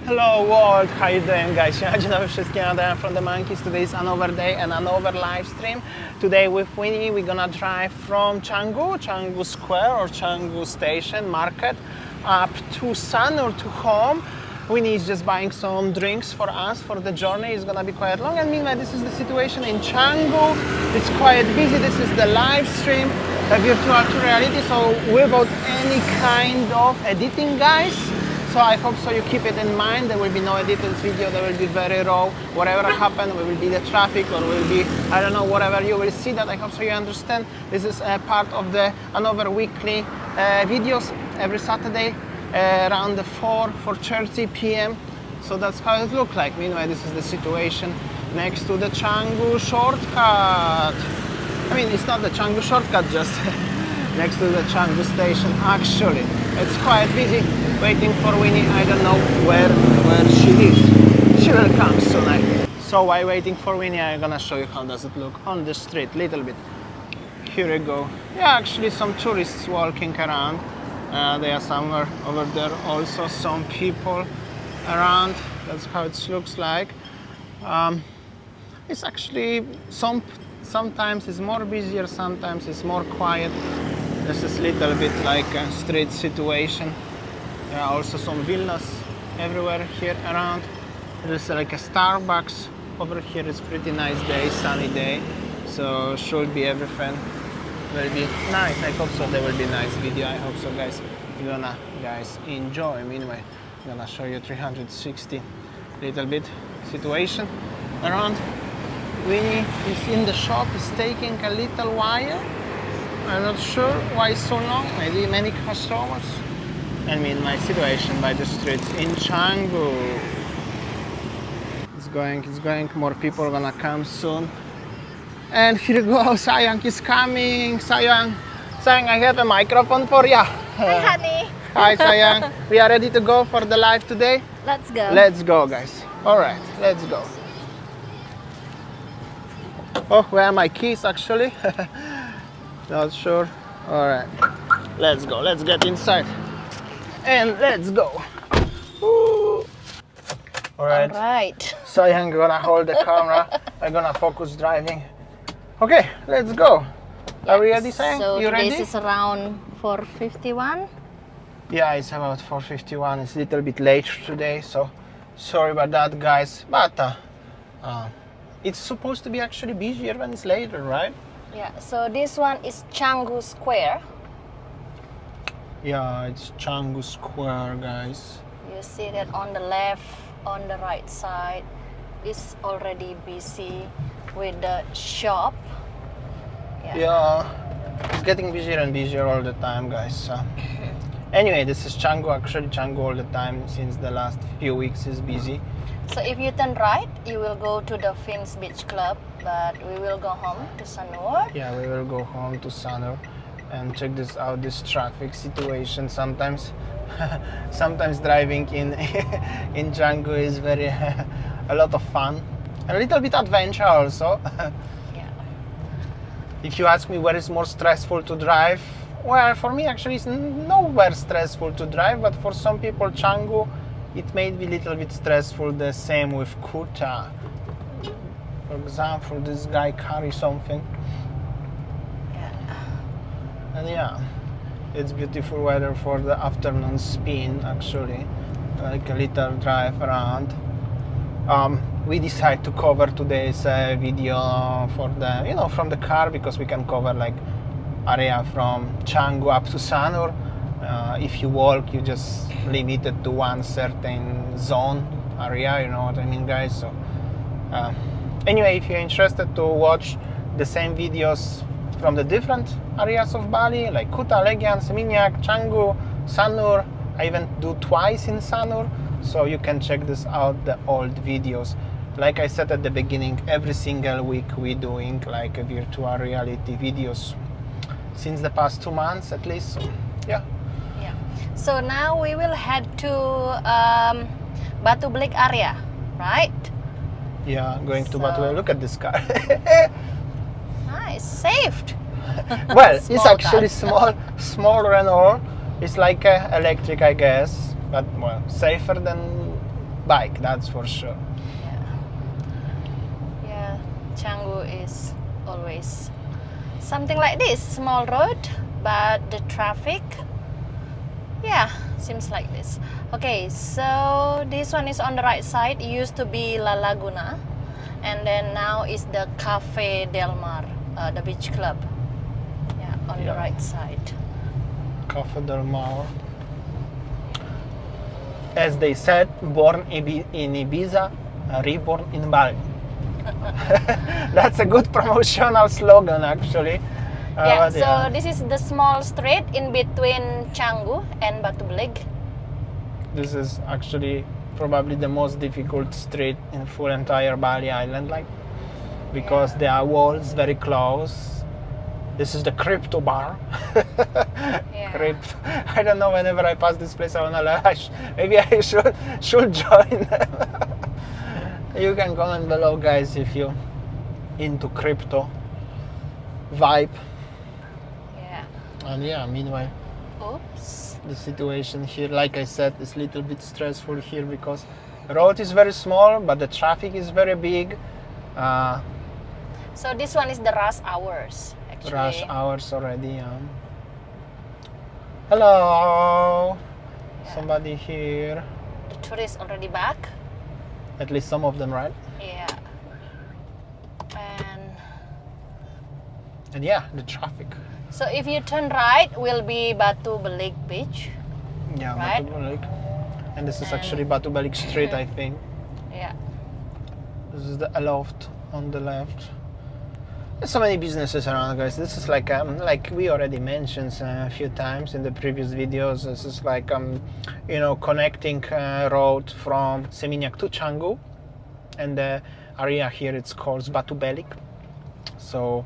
Hello world, how you doing guys? Dzień dobry wszystkim, I'm from TheMonkeys. Today is another day and another live stream. Today with Winnie we're gonna drive from Canggu Square or Canggu Station Market up to Sanur to home. Winnie is just buying some drinks for us for the journey. It's gonna be quite long, and meanwhile this is the situation in Canggu. It's quite busy. This is the live stream, a virtual tour reality, so without any kind of editing guys. So I hope so you keep it in mind. There will be no edited video, there will be very raw. Whatever happens, will be the traffic or will be, I don't know, whatever, you will see that. I hope so you understand. This is a part of the another weekly videos every Saturday around the 4:30 p.m. So that's how it looks like. Meanwhile, this is the situation next to the Canggu shortcut. I mean, it's not the Canggu shortcut, just next to the Canggu station. Actually, it's quite busy. Waiting for Winnie. I don't know where she is. She will come soon. So while waiting for Winnie, I'm gonna show you how does it look on the street, little bit. Here we go. Yeah, actually some tourists walking around. There are somewhere over there also some people around. That's how it looks like. It's actually sometimes it's more busier, sometimes it's more quiet. This is little bit like a street situation. There are also some villas everywhere here around. There's like a Starbucks over here. It's pretty nice day, sunny day, so should be everything will be nice. I hope so. There will be nice video. I hope so, guys. You're gonna enjoy. Meanwhile, I'm gonna show you 360 little bit situation around. Winnie is in the shop. It's taking a little while. I'm not sure why so long. Maybe many customers. I mean, my situation by the streets in Canggu. It's going. More people are gonna come soon. And here you go. Sayang is coming. Sayang, I have a microphone for ya. Hi, honey. Hi, Sayang. We are ready to go for the live today. Let's go. Let's go, guys. All right, let's go. Oh, where are my keys? Actually, not sure. All right, let's go. Let's get inside. And let's go. Woo. All right. So I'm gonna hold the camera. I'm gonna focus driving. Okay, let's go. Are we ready, Sayang? So you ready? this is around 4:51. Yeah, it's about 4:51. It's a little bit late today, so sorry about that, guys. But it's supposed to be actually busier when it's later, right? Yeah. So this one is Canggu Square. Yeah, it's Canggu Square, guys. You see that on the left, on the right side, is already busy with the shop. Yeah, it's getting busier and busier all the time, guys. Anyway, this is Canggu. Actually, Canggu all the time since the last few weeks is busy. So if you turn right, you will go to the Fins Beach Club, but we will go home to Sanur. Yeah, we will go home to Sanur. And check this out, this traffic situation. Sometimes driving in Canggu is very a lot of fun, a little bit adventure also. Yeah. If you ask me where is more stressful to drive, well, for me actually it's nowhere stressful to drive, but for some people Canggu it may be a little bit stressful. The same with Kuta. For example, this guy carries something. And yeah, it's beautiful weather for the afternoon spin actually, like a little drive around. We decided to cover today's video for the, from the car, because we can cover like area from Canggu up to Sanur. If you walk, you just limited to one certain zone area, you know what I mean, guys. So anyway, if you're interested to watch the same videos from the different areas of Bali, like Kuta, Legian-Seminyak, Canggu, Sanur. I even do twice in Sanur, so you can check this out, the old videos. Like I said at the beginning, every single week we're doing like a virtual reality videos since the past 2 months at least. So, yeah. Yeah. So now we will head to Batu Belig area, right? Yeah, going to Batu Belig. Look at this car. Nice, saved. Well, it's actually small Renault. It's like electric, I guess, but well, safer than bike, that's for sure. Yeah, Canggu is always something like this, small road, but the traffic, yeah, seems like this. Okay, so this one is on the right side. It used to be La Laguna, and then now is the Cafe Del Mar, the beach club. Yeah, on the right side. Cafe Del Mar. As they said, born in Ibiza, reborn in Bali. That's a good promotional slogan, actually. Yeah, so this is the small street in between Canggu and Batu Belig. This is actually probably the most difficult street in full entire Bali Island, like, because there are walls very close. This is the crypto bar. Crypto. I don't know. Whenever I pass this place, I wanna lash. Maybe I should join them. You can comment below, guys, if you into crypto vibe. Yeah. And yeah, meanwhile, Oops. the situation here, like I said, is a little bit stressful here because the road is very small, but the traffic is very big. So this one is the rush hours, actually. Rush hours already. Hello. Yeah. Somebody here. The tourists already back. At least some of them, right? Yeah. And yeah, the traffic. So if you turn right, will be Batu Belig beach. Yeah, right? Batu Belig. And this is actually Batu Belig Street, I think. Yeah. This is the loft on the left. There's so many businesses around, guys. This is like we already mentioned a few times in the previous videos. This is like connecting road from Seminyak to Canggu, and the area here it's called Batu Belig. So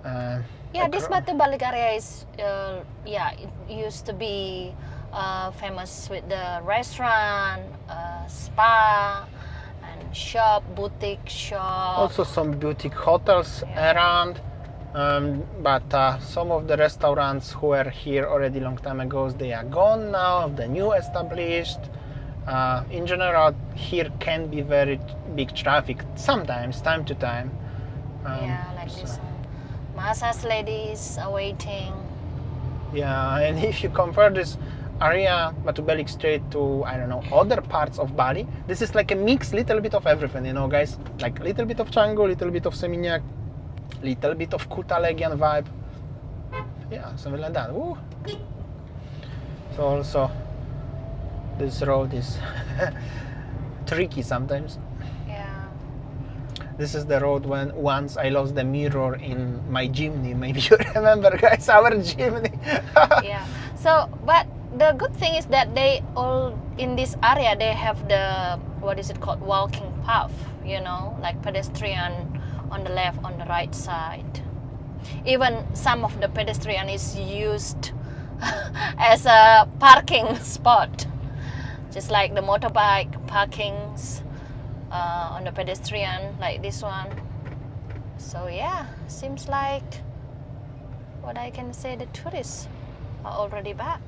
yeah, this Batu Belig area is it used to be famous with the restaurant, spa, and shop, boutique shop. Also some boutique hotels around, but some of the restaurants who were here already long time ago, they are gone now. The new established. In general, here can be very big traffic sometimes, time to time. This massage ladies are waiting. Yeah, and if you compare this area, Batu Belig Street, to, I don't know, other parts of Bali, this is like a mix, little bit of everything, guys. Like little bit of Canggu, little bit of Seminyak, little bit of Kuta Legian vibe. Yeah, something like that. Woo. So also, this road is tricky sometimes. This is the road when once I lost the mirror in my chimney. Maybe you remember, guys, our chimney. Yeah. So, but the good thing is that they all in this area they have the walking path. Like pedestrian on the left, on the right side. Even some of the pedestrian is used as a parking spot, just like the motorbike parkings. On the pedestrian, like this one. So yeah, seems like what I can say, the tourists are already back.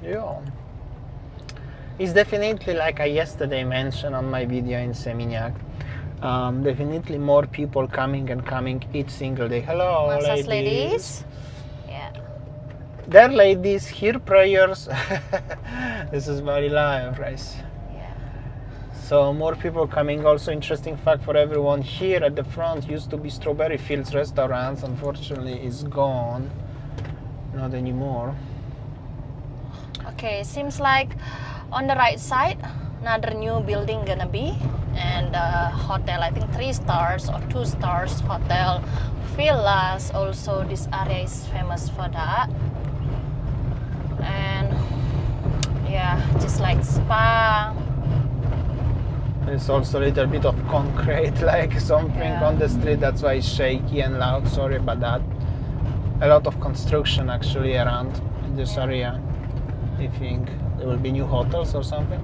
Yeah, it's definitely, like I yesterday mentioned on my video in Seminyak, definitely more people coming each single day. Hello, Massage ladies. Yeah. There, ladies, hear prayers. This is Bali Live, guys. So more people coming. Also interesting fact for everyone, here at the front used to be Strawberry Fields restaurants. Unfortunately, it's gone. Not anymore. Okay, seems like on the right side, another new building gonna be, and hotel, I think 3 stars or 2 stars hotel, villas. Also, this area is famous for that. And yeah, just like spa. There's also a little bit of concrete, like something on the street. That's why it's shaky and loud. Sorry about that. A lot of construction actually around in this area. I think there will be new hotels or something.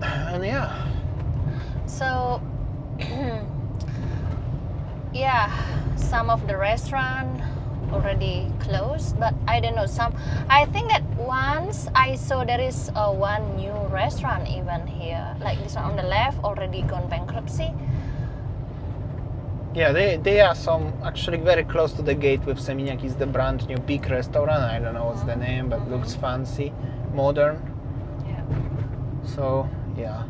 And yeah. So yeah, some of the restaurant already closed, but I don't know. I think that once I saw there is one new restaurant even here, like this one on the left, already gone bankruptcy. Yeah, they are some actually very close to the gate with Seminyak is the brand new big restaurant. I don't know what's the name, but looks fancy, modern. Yeah. So yeah,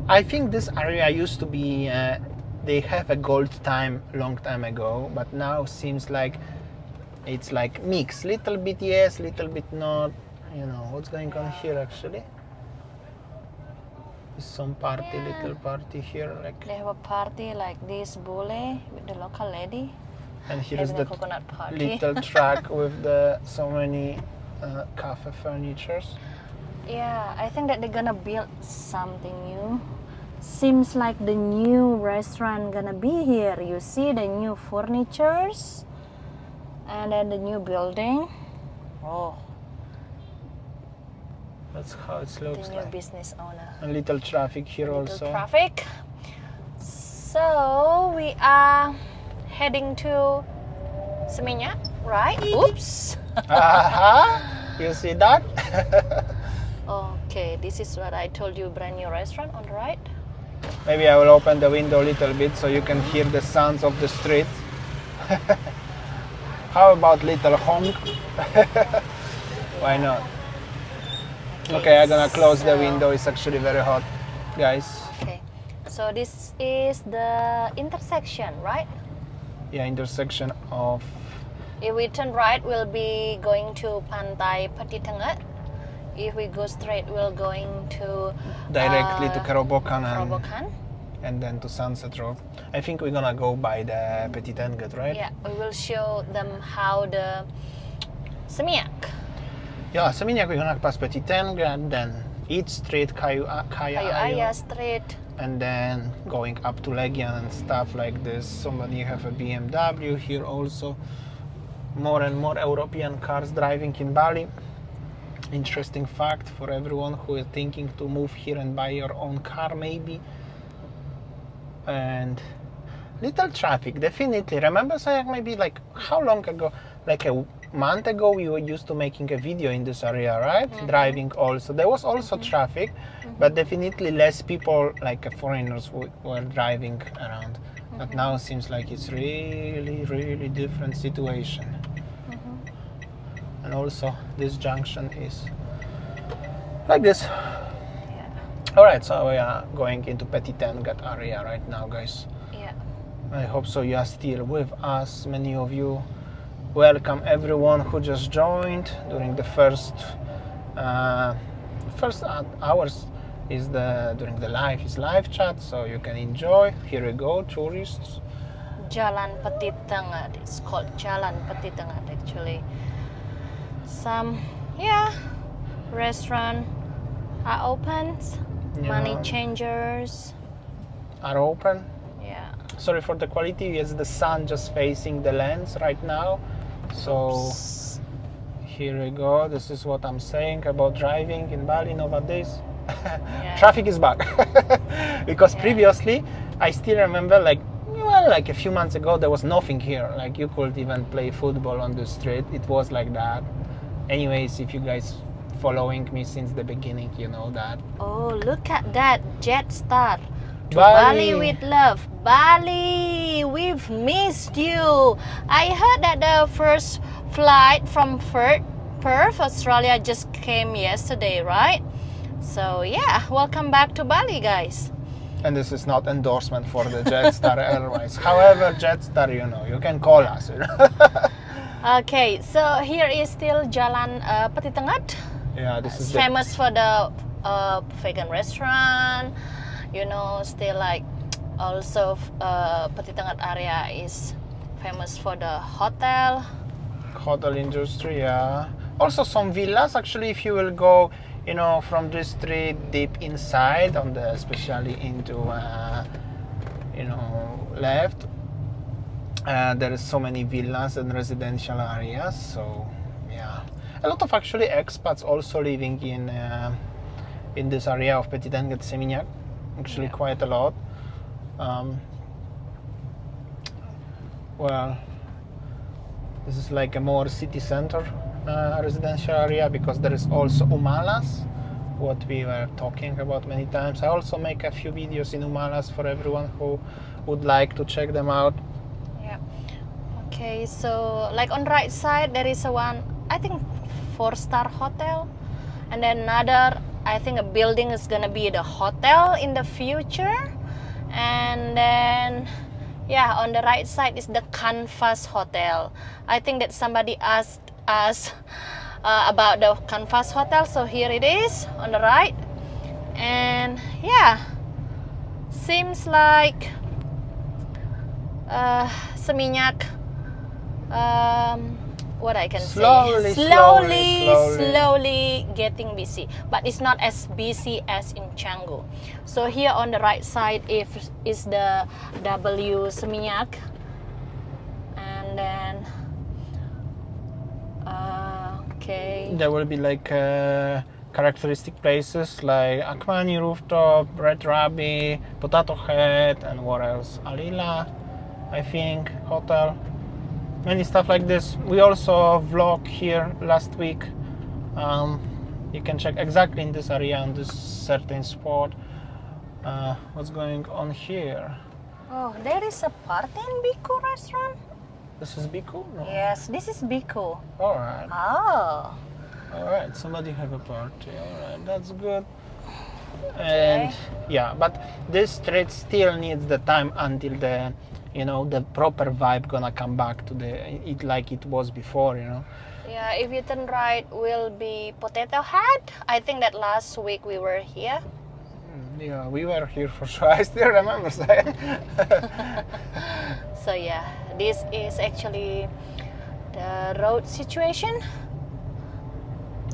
I think this area used to be. They have a gold time long time ago, but now seems like it's like mix. Little bit yes, little bit not. You know what's going on here actually. Some party, little party here, like They have a party like this bule with the local lady. and here's Having a the coconut party. little track with the so many cafe furnitures. Yeah, I think that they're gonna build something new. Seems like the new restaurant gonna be here. You see the new furnitures and then the new building. Oh, That's how it the looks new like. business owner. And little traffic here Little also. traffic. So we are heading to Seminyak, right? Oops. Aha! You see that? Okay, this is what I told you, brand new restaurant on the right. Maybe I will open the window a little bit so you can hear the sounds of the street. How about little honk? Why not? Okay, I'm gonna close the window. It's actually very hot, guys. Okay, so this is the intersection, right? Yeah, intersection of If we turn right, we'll be going to Pantai Petitenget. If we go straight, we're going to directly to Kerobokan Kerobokan. and then to Sunset Road. I think we're gonna go by the Petitenget, right? Yeah, we will show them how the Seminyak. Yeah, Seminyak we're gonna pass Petitenget, then Eat Street, Kayu Kayu Street. and then going up to Legian and stuff like this. Somebody have a BMW here also. More and more European cars driving in Bali. Interesting fact for everyone who is thinking to move here and buy your own car maybe. And little traffic, definitely. Remember Sayak maybe like how long ago? Like a month ago we were used to making a video in this area, right? Driving also. There was also traffic, but definitely less people like foreigners were driving around. But now it seems like it's really different situation. And also this junction is like this. Yeah. Alright, so we are going into Petitenget area right now, guys. Yeah. I hope so you are still with us, many of you. Welcome everyone who just joined during the first hours is during the live chat, so you can enjoy. Here we go, tourists. Jalan Petitenget. It's called Jalan Petitenget actually. Some restaurant are open. Money Yeah. changers. Are open. Yeah. Sorry for the quality. Yes, the sun just facing the lens right now. So Oops. here we go. This is what I'm saying about driving in Bali nowadays. Yeah. Traffic is back because previously I still remember like a few months ago there was nothing here. Like you could even play football on the street. It was like that. Anyways, if you guys following me since the beginning, you know that. Oh, look at that jet star. To Bali. Bali with love. Bali, we've missed you. I heard that the first flight from Perth, Australia just came yesterday, right? So yeah, welcome back to Bali, guys. And this is not endorsement for the Jetstar Airlines. However, Jetstar, you know, you can call us. You know? Okay, so here is still Jalan Petitenget. Yeah, this is It's famous for the vegan restaurant. You know, still like also Petitenget area is famous for the hotel industry. Yeah. Also some villas. Actually, if you will go, you know, from the street deep inside, especially into, you know, left. There is so many villas and residential areas. So yeah, a lot of actually expats also living in this area of Petitenget, Seminyak. Actually, quite a lot. Well, This is like a more city center residential area, because there is also Umalas, what we were talking about many times. I also make a few videos in Umalas for everyone who would like to check them out. Yeah. Okay, so like on the right side there is a one, I think 4-star hotel, and then another, I think a building is gonna be the hotel in the future. And then yeah, on the right side is the Canvas Hotel. I think that somebody asked us about the Canvas Hotel, so here it is on the right. And yeah, seems like Seminyak, what I can say, slowly getting busy, but it's not as busy as in Canggu. So here on the right side is the W Seminyak, and then okay, there will be like characteristic places like Akmani Rooftop, Red Rabbit, Potato Head, and what else? Alila, I think, hotel. Many stuff like this. We also vlogged here last week. You can check exactly in this area, on this certain spot, what's going on here. oh, there is a party in Biku restaurant. This is Biku? No. Yes, this is Biku. Alright. Oh, Alright, somebody have a party. Alright, that's good. And yeah, but this street still needs the time until the, you know, the proper vibe gonna come back to it like it was before, you know. yeah, if you turn right will be Potato Head. I think that last week we were here. Yeah, we were here for sure. I still remember saying. So yeah, this is actually the road situation.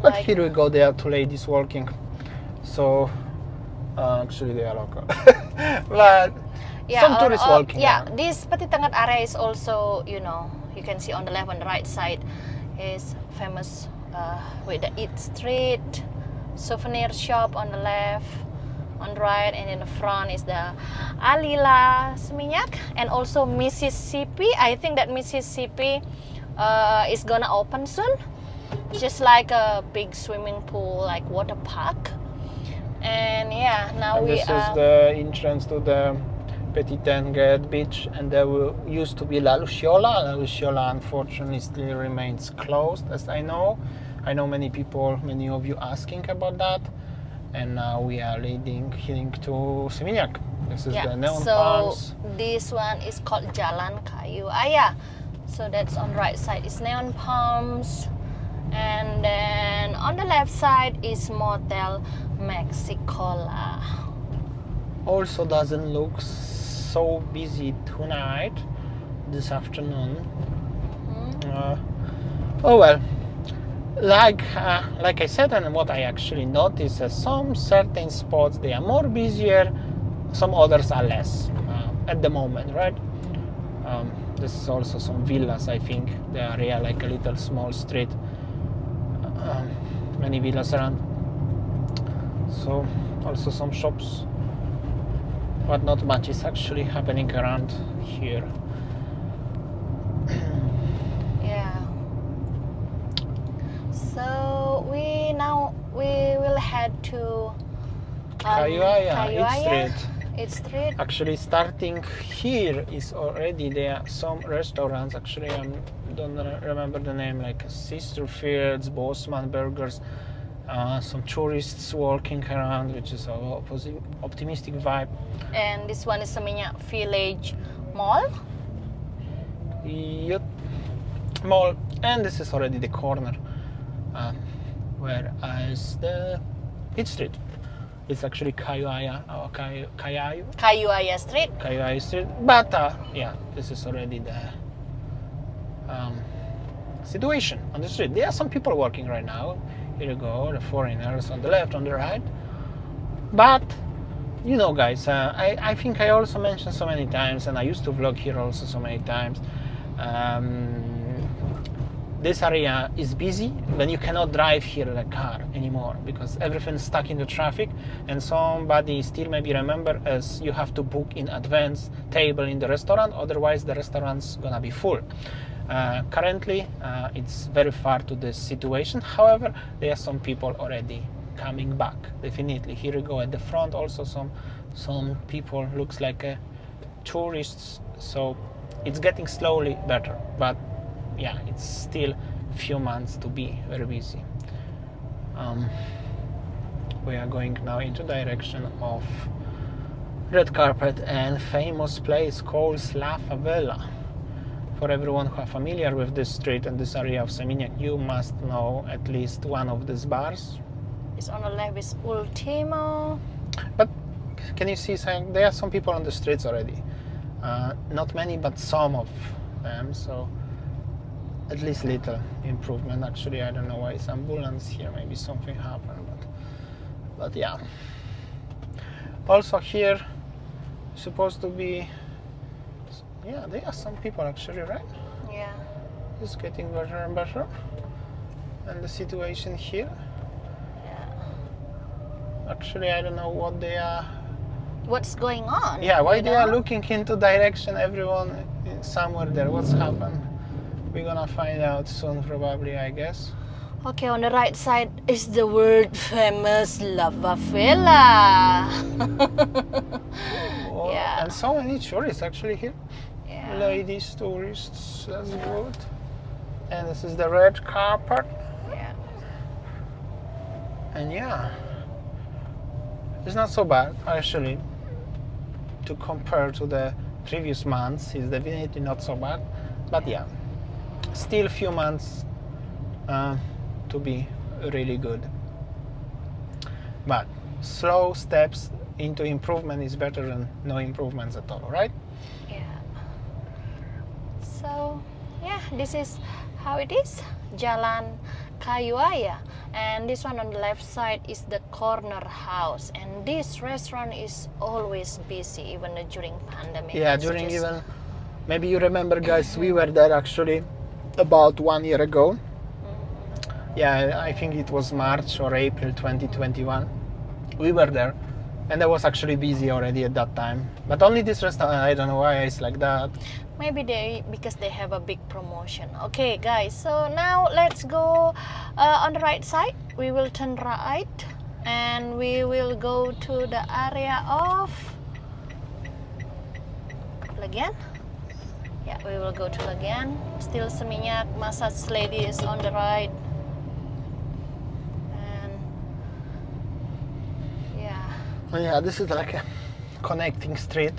But Like- here we go, there are two ladies walking. So actually they are local. But some tourists walking yeah, around. this Petitenget area is also, you know, you can see on the left, on the right side is famous with the Eat Street, souvenir shop on the left, on the right, and in the front is the Alila Seminyak, and also Mississippi. I think that Mississippi is gonna open soon, just like a big swimming pool, like water park. And yeah, now And we this is the entrance to the Petitenget beach, and there used to be La Luciola. La Luciola unfortunately still remains closed, as I know. I know many people, many of you asking about that. And now we are heading to Seminyak. This is the neon palms. This one is called Jalan Kayu Aya. So that's on the right side is neon palms, and then on the left side is Motel Mexicola. Also doesn't look so busy tonight, this afternoon. Oh well, like I said, and what I actually noticed is some certain spots they are more busier, some others are less at the moment, right? This is also some villas, I think. The area like a little small street, many villas around. So also some shops, but not much is actually happening around here. Yeah. So we will head to Kayuaya, Eat Street. Actually, starting here is already there are some restaurants. Actually, I don't remember the name, like Sister Fields, Bosman Burgers. Some tourists walking around, which is an optimistic vibe. And this one is Seminyak Village Mall. Yep. Mall, and this is already the corner where is the Eat Street. It's actually Kayuaya or Kayuaya Street. Kayuaya Street, but yeah, this is already the situation on the street. There are some people working right now. Here you go, the foreigners on the left, on the right. But you know, guys, I think I also mentioned so many times, and I used to vlog here also so many times. This area is busy when you cannot drive here in a car anymore because everything's stuck in the traffic, and somebody still maybe remember as you have to book in advance table in the restaurant, otherwise the restaurant's gonna be full. Currently, it's very far to this situation. However, there are some people already coming back. Definitely, here we go at the front. Also, some people looks like tourists. So it's getting slowly better. But yeah, it's still a few months to be very busy. We are going now into direction of red carpet and famous place called La Favela. For everyone who are familiar with this street and this area of Seminyak, you must know at least one of these bars. It's on the left is Ultimo. But can you see there are some people on the streets already? Not many, but some of them. So at least little improvement. Actually, I don't know why it's ambulance here. Maybe something happened, but yeah. Also here, supposed to be. Yeah, there are some people actually, right? Yeah. It's getting better and better. And the situation here. Yeah. Actually, I don't know what they are. What's going on? Yeah, why they are looking into direction, everyone somewhere there. What's happened? We're gonna find out soon, probably, I guess. Okay, on the right side is the world famous La Favela. Oh, Yeah. And so many tourists actually here. Yeah. Ladies, tourists, that's good. And this is the red carpet. Yeah. And yeah, it's not so bad actually. To compare to the previous months, it's definitely not so bad. But yeah, still few months to be really good. But slow steps into improvement is better than no improvements at all, right? Yeah. So, yeah, this is how it is. Jalan Kayuaya. And this one on the left side is the corner house. And this restaurant is always busy, even during pandemic. Yeah, It's during just- even, maybe you remember guys, we were there actually about 1 year ago. Yeah, I think it was March or April 2021. We were there and that was actually busy already at that time. But only this restaurant, I don't know why it's like that. Maybe because they have a big promotion. Okay, guys. So now let's go on the right side. We will turn right, and we will go to the area of Legian. Yeah, we will go to Legian. Still Seminyak. Massage lady is on the right. And yeah. Yeah, this is like a connecting street.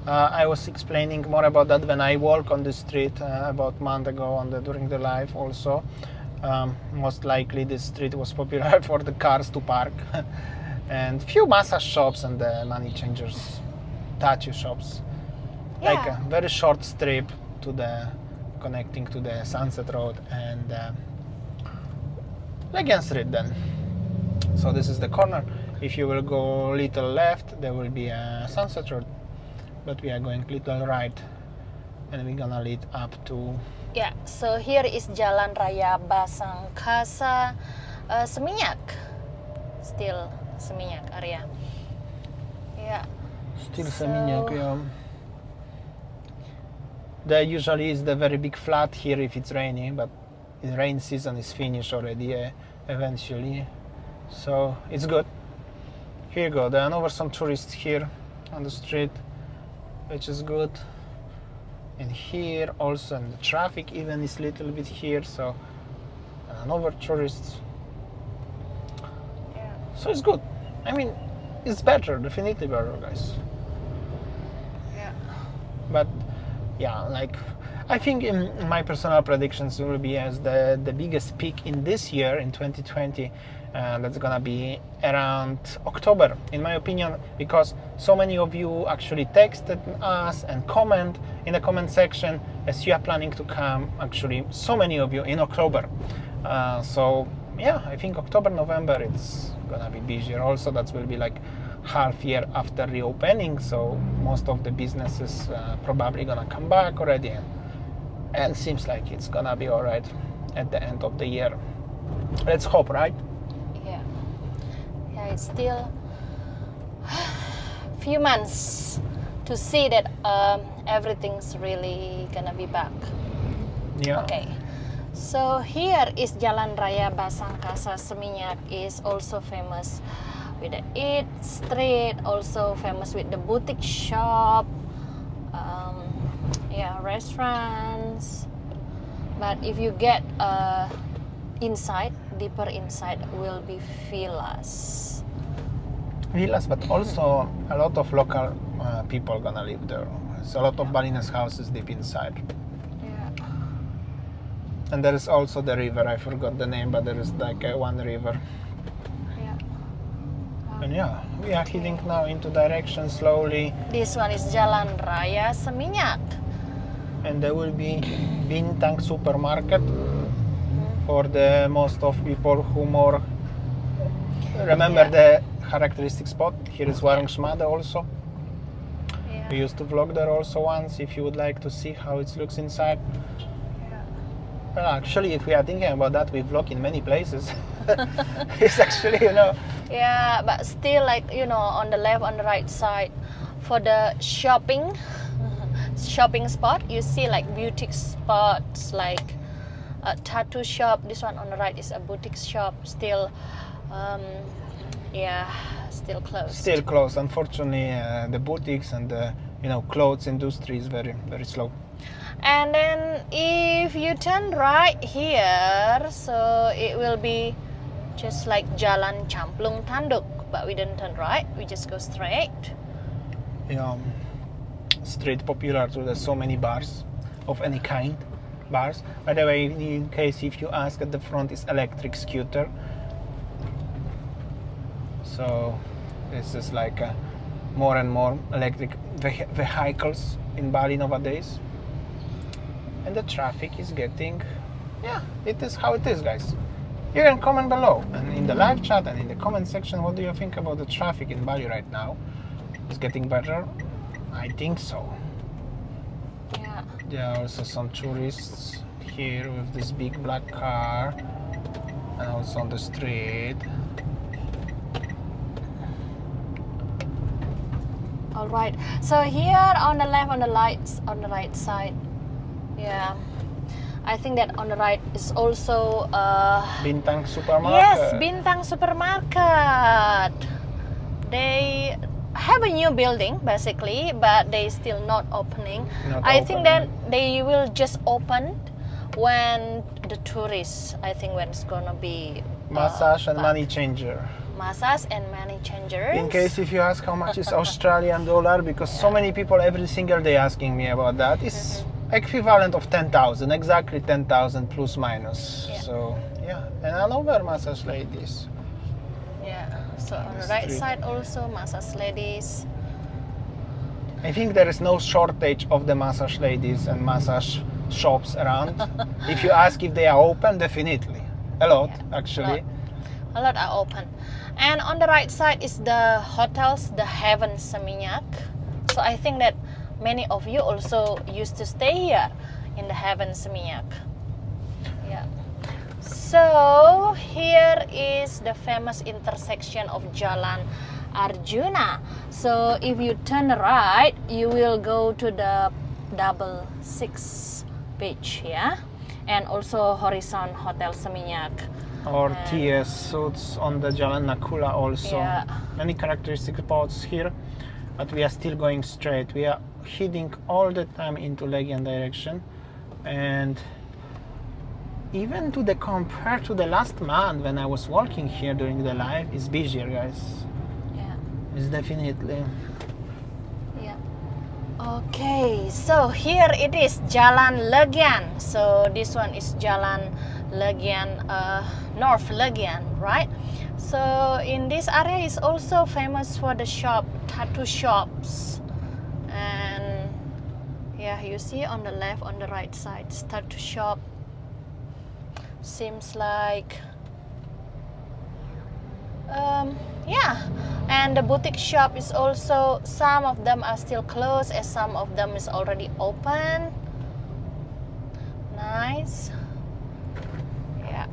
I was explaining more about that when I walk on the street about a month ago during the live also. Most likely this street was popular for the cars to park and few massage shops and the money changers, tattoo shops. Yeah. Like a very short strip to the connecting to the Sunset Road and Legian Street then. So this is the corner. If you will go little left, there will be a Sunset Road. But we are going little right and we're gonna lead up to... Yeah, so here is Jalan Raya Basangkasa Seminyak. Still Seminyak area. Yeah. Still So- Seminyak, yeah. There usually is the very big flood here if it's raining, but the rain season is finished already eventually. So it's good. Here you go, there are over some tourists here on the street, which is good. And here also, and the traffic even is a little bit here, so another tourists. Yeah. So it's good. I mean, it's better, definitely better, guys. Yeah. But yeah, like I think in my personal predictions will be as the biggest peak in this year in 2020. That's gonna be around October, in my opinion, because so many of you actually texted us and comment in the comment section as you are planning to come. Actually, so many of you in October. So yeah, I think October, November, it's gonna be busier. Also, that will be like half year after reopening, so most of the businesses probably gonna come back already, and seems like it's gonna be all right at the end of the year. Let's hope, right? Yeah, it's still few months to see that everything's really gonna be back. Yeah. Okay. So here is Jalan Raya Basangkasa-Seminyak, is also famous with the eat street, also famous with the boutique shop, yeah, restaurants. But if you get inside, deeper inside, will be villas. Villas, but also a lot of local people gonna live there. There's a lot of Balinese houses deep inside. Yeah. And there is also the river. I forgot the name, but there is like one river. Yeah. And yeah, we are heading now into direction slowly. This one is Jalan Raya Seminyak. And there will be Bintang supermarket for the most of people who more remember the characteristic spot. Here is Warung Schmade also. Yeah. We used to vlog there also once, if you would like to see how it looks inside. Yeah. Well, actually, if we are thinking about that, we vlog in many places. It's actually, you know. Yeah, but still, like, you know, on the left, on the right side, for the shopping spot, you see like boutique spots, like a tattoo shop. This one on the right is a boutique shop. Still, yeah, still closed. Still closed. Unfortunately, the boutiques and the clothes industry is very, very slow. And then if you turn right here, so it will be just like Jalan Camplung Tanduk, but we didn't turn right. We just go straight. Yeah, street popular too. There's so many bars of any kind. Bars. By the way, in case if you ask, at the front is electric scooter. So this is like more and more electric vehicles in Bali nowadays. And the traffic is getting, yeah, it is how it is, guys. You can comment below and in the live chat and in the comment section, what do you think about the traffic in Bali right now? It's getting better? I think so. Yeah. There are also some tourists here with this big black car and also on the street. All right. So here on the left, on the right side, yeah, I think that on the right is also Bintang supermarket. yes, Bintang supermarket. They have a new building basically, but they still not opening. I think that they will just open when the tourists, I think when it's gonna be Massage and money changer. Massage and money changers. In case if you ask how much is Australian dollar, because so many people every single day asking me about that, it's equivalent of 10,000, exactly 10,000 plus minus. Yeah. So yeah, and another massage ladies. Yeah. So on the right Street. side also massage ladies. I think there is no shortage of the massage ladies and massage shops around. If you ask if they are open, definitely. A lot, actually. A lot are open. And on the right side is the hotels, the Heaven Seminyak. So I think that many of you also used to stay here in the Heaven Seminyak. Yeah. So here is the famous intersection of Jalan Arjuna. So if you turn right, you will go to the 66 beach, yeah, and also Horizon Hotel Seminyak. Or TS suits on the Jalan Nakula also. Yeah. Many characteristic spots here, but we are still going straight. We are heading all the time into Legian direction, and even to the compared to the last month when I was walking here during the live, it's busier, guys. Yeah. It's definitely. Yeah. Okay, so here it is Jalan Legian. So this one is Jalan Legian, North Legian, right? So in this area is also famous for the tattoo shops. And yeah, you see on the left, on the right side, tattoo shop. Seems like yeah, and the boutique shop is also, some of them are still closed and some of them is already open. Nice. Yeah,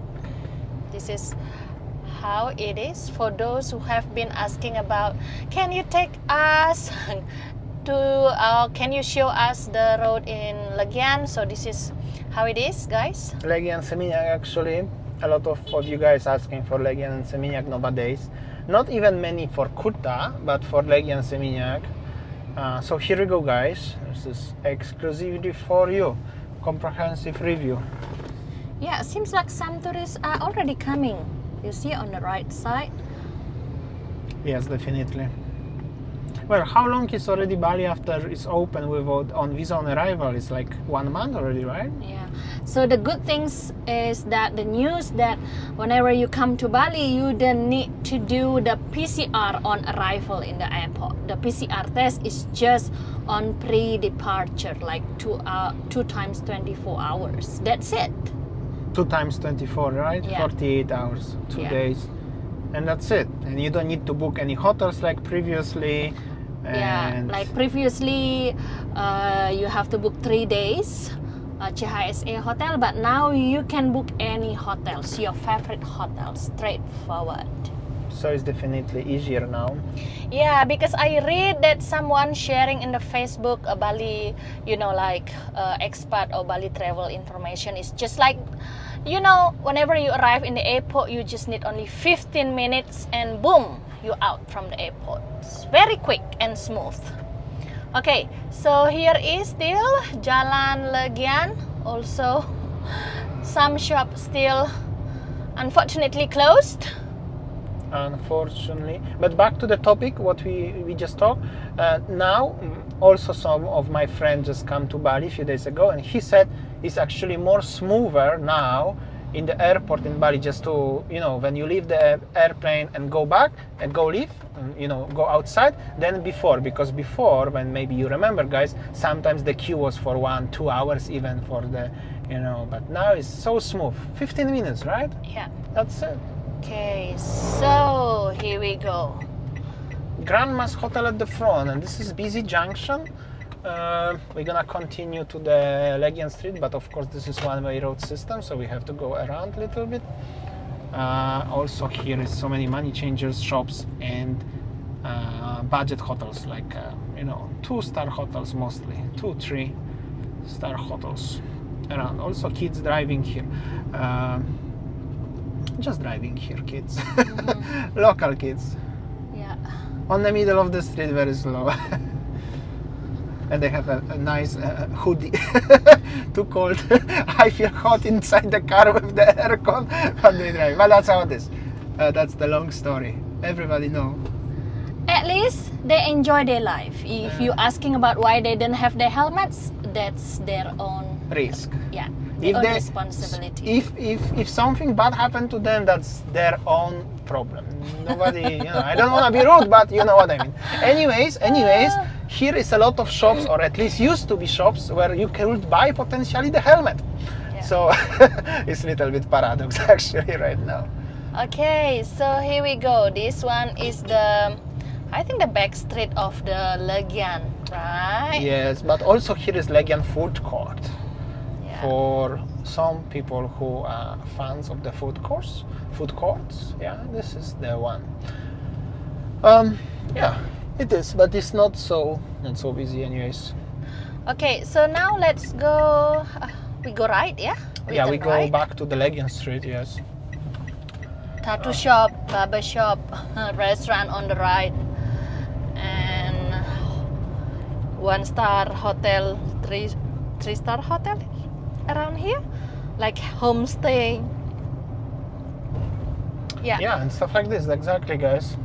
this is how it is. For those who have been asking about, can you take us can you show us the road in Legian? So this is how it is, guys. Legian-Seminyak, actually. A lot of you guys asking for Legian and Seminyak nowadays. Not even many for Kuta, but for Legian-Seminyak. So here we go, guys. This is exclusively for you. Comprehensive review. Yeah, it seems like some tourists are already coming. You see on the right side. Yes, definitely. Well, how long is already Bali after it's open without on visa on arrival? It's like 1 month already, right? Yeah. So the good things is that the news that whenever you come to Bali, you don't need to do the PCR on arrival in the airport. The PCR test is just on pre-departure, like 2 times 24 hours. That's it. 2 times 24, right? Yeah. 48 hours, 2 Yeah. days. And that's it. And you don't need to book any hotels like previously. Yeah, And like previously, you have to book 3 days CHSA hotel, but now you can book any hotels, your favorite hotels, straightforward. so it's definitely easier now. Yeah, because I read that someone sharing in the Facebook Bali, like expat or Bali travel information is just like, whenever you arrive in the airport, you just need only 15 minutes and boom, you're out from the airport. It's very quick and smooth. Okay, so here is still Jalan Legian. Also, some shops still unfortunately closed. Unfortunately, but back to the topic what we just talked. Now also some of my friends just come to Bali a few days ago, and he said it's actually more smoother now in the airport in Bali, just to when you leave the airplane and go back and go outside than before. Because before, when maybe you remember, guys, sometimes the queue was for 1-2 hours even for the but now it's so smooth. 15 minutes, right? Yeah. That's it. Okay, so here we go. Grandma's Hotel at the front, and this is busy junction. We're gonna continue to the Legian Street, but of course this is one-way road system, so we have to go around a little bit. Also here is so many money changers shops and budget hotels, like 2-star hotels mostly, 2-3-star hotels around. Also kids driving here. Just driving here, kids. Mm-hmm. Local kids. Yeah. On the middle of the street, very slow. And they have a nice hoodie. Too cold. I feel hot inside the car with the aircon, but they drive. Well, that's how it is. That's the long story. Everybody know. At least they enjoy their life. If you're asking about why they don't have their helmets, that's their own Risk. Yeah. Their own responsibility. If something bad happened to them, that's their own problem. Nobody, I don't want to be rude, but you know what I mean. Anyways, here is a lot of shops, or at least used to be shops, where you could buy potentially the helmet. Yeah. So it's a little bit paradox actually right now. Okay, so here we go. This one is I think the back street of the Legian, right? Yes, but also here is Legian food court. Yeah. For some people who are fans of the food courts, yeah, this is the one. Yeah, it is, but it's not so busy anyways. Okay, so now let's go. We go right, yeah? We go right. back to the Legian Street, yes. Tattoo shop, barber shop, restaurant on the right, and 1-star hotel, 3-star hotel around here, like homestay. Yeah, and stuff like this, exactly, guys.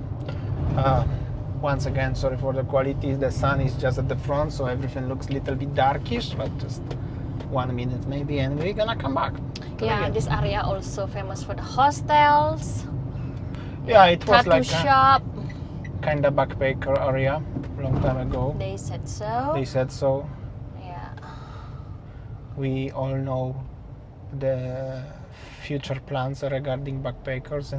Once again, sorry for the quality. The sun is just at the front, so everything looks a little bit darkish, but just 1 minute maybe, and we're gonna come back. Yeah, this area also famous for the hostels. Yeah, it was tattoo like shop. a kind of backpacker area long time ago. They said so. They said so. Yeah. We all know the future plans regarding backpackers,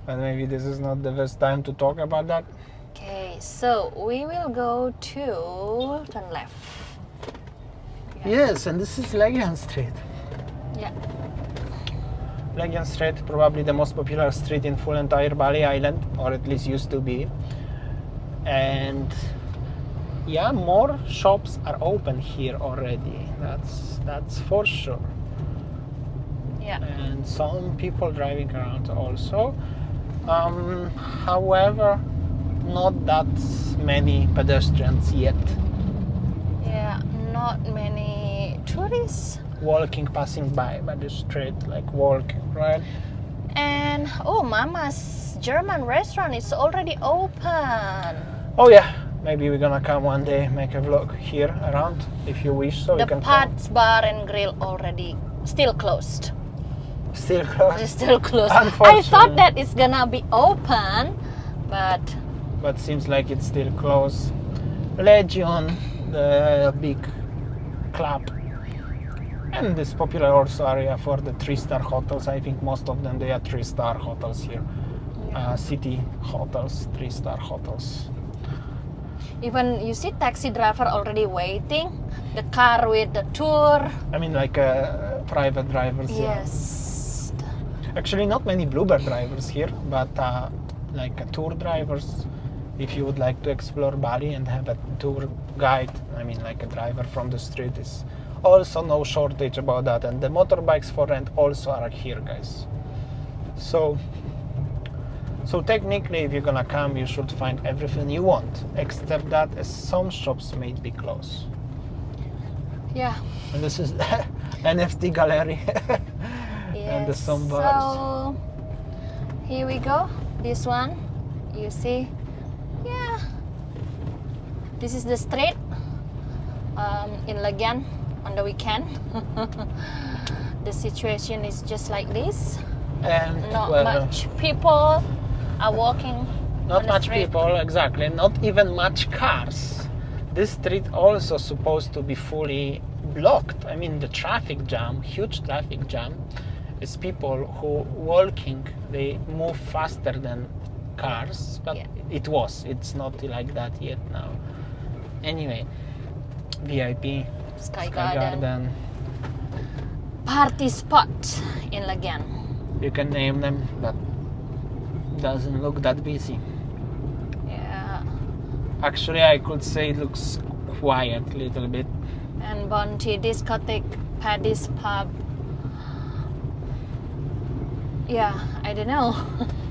but maybe this is not the best time to talk about that. Okay, so we will go to turn left. Yes, and this is Legian Street. Yeah. Legian Street, probably the most popular street in full entire Bali Island, or at least used to be. And yeah, more shops are open here already. That's for sure. Yeah. And some people driving around also. However, not that many pedestrians yet. Yeah, not many tourists. Walking, passing by the street, like walking, right? And oh, Mama's German restaurant is already open. Oh yeah, maybe we're gonna come one day, make a vlog here around, if you wish. So The we can Pat's Bar and Grill already still closed. still close. It's still closed. I Unfortunately. thought that it's gonna be open, but Seems like it's still closed. Legion, the big club, and this popular also area for the 3-star hotels. I think most of them, they are 3-star hotels here. City hotels, 3-star hotels. even you see taxi driver already waiting. The car with the tour. I mean, like private drivers. Yes. Actually, not many Bluebird drivers here, but like tour drivers. If you would like to explore Bali and have a tour guide, I mean, like a driver from the street, is also no shortage about that. And the motorbikes for rent also are here, guys. So technically, if you're gonna come, you should find everything you want, except that some shops may be closed. Yeah. And this is NFT gallery. And the some bars. So here we go. This one, you see. Yeah. This is the street in Legian on the weekend. The situation is just like this. And Not well, much people are walking. not on the much street. people, exactly. Not even much cars. This street also supposed to be fully blocked. I mean, the traffic jam, huge traffic jam, is people who walking. They move faster than cars, but Yeah. it's not like that yet now. Anyway, VIP, Sky Garden. Garden. Party spot in Legian. You can name them, but doesn't look that busy. Yeah. Actually, I could say it looks quiet a little bit. And Bounty discotheque, Paddy's pub. Yeah, I don't know.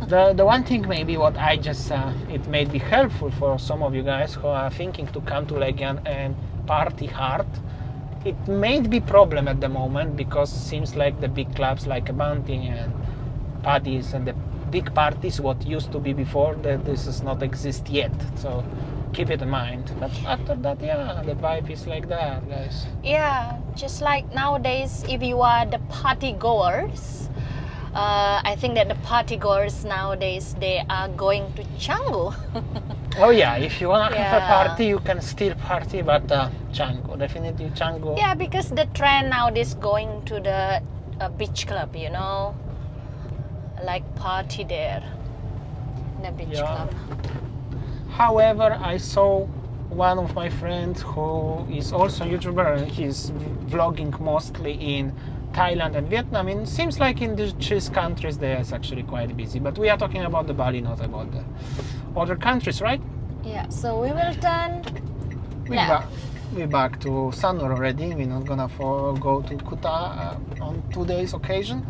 The one thing maybe what I just it may be helpful for some of you guys who are thinking to come to Legian and party hard. It may be problem at the moment because seems like the big clubs like Bounty and Paddy's and the big parties what used to be before that this does not exist yet. So keep it in mind. But after that, yeah, the vibe is like that, guys. Yeah, just like nowadays, if you are the party goers, I think that the party goers nowadays, they are going to Canggu. Oh yeah, if you wanna have a Yeah. party, you can still party, but Canggu, definitely Canggu. Yeah, because the trend nowadays going to the beach club, you know, like party there, in the beach Yeah. club. However, I saw one of my friends who is also a YouTuber and he's vlogging mostly in Thailand and Vietnam. And it seems like in these countries they are actually quite busy. But we are talking about the Bali, not about the other countries, right? Yeah, so we will turn We're left. back to Sanur already. We're not gonna go to Kuta on today's occasion.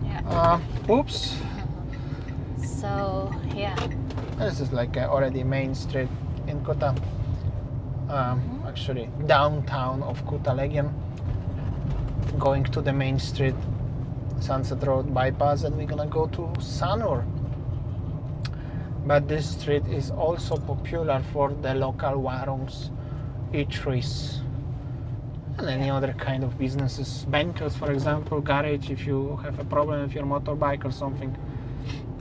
Yeah. Oops. So yeah. This is like already main street in Kuta. Actually, downtown of Kuta Legian. Going to the main street, Sunset Road bypass, and we're gonna go to Sanur. But this street is also popular for the local warungs, eateries, and any other kind of businesses. Bankers, for example, garage, if you have a problem with your motorbike or something.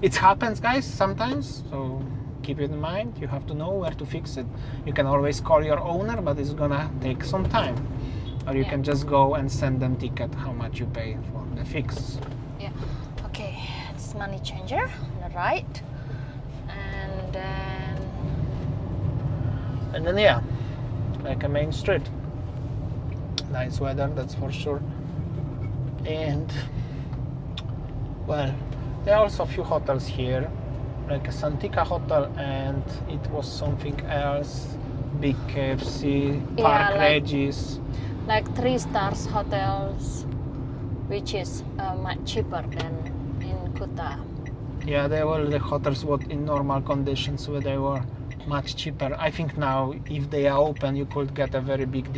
It happens, guys, sometimes, so keep it in mind. You have to know where to fix it. You can always call your owner, but it's gonna take some time. Or you Yeah. can just go and send them ticket how much you pay for the fix. Yeah. Okay, this is money changer on the right. And then yeah, like a main street. Nice weather, that's for sure. And well, there are also a few hotels here, like a Santika hotel, and it was something else. big KFC, Yeah, Park like- Regis. like 3 stars hotels, which is much cheaper than in Kuta. Yeah, they were the hotels what in normal conditions where they were much cheaper. I think now if they are open you could get a very big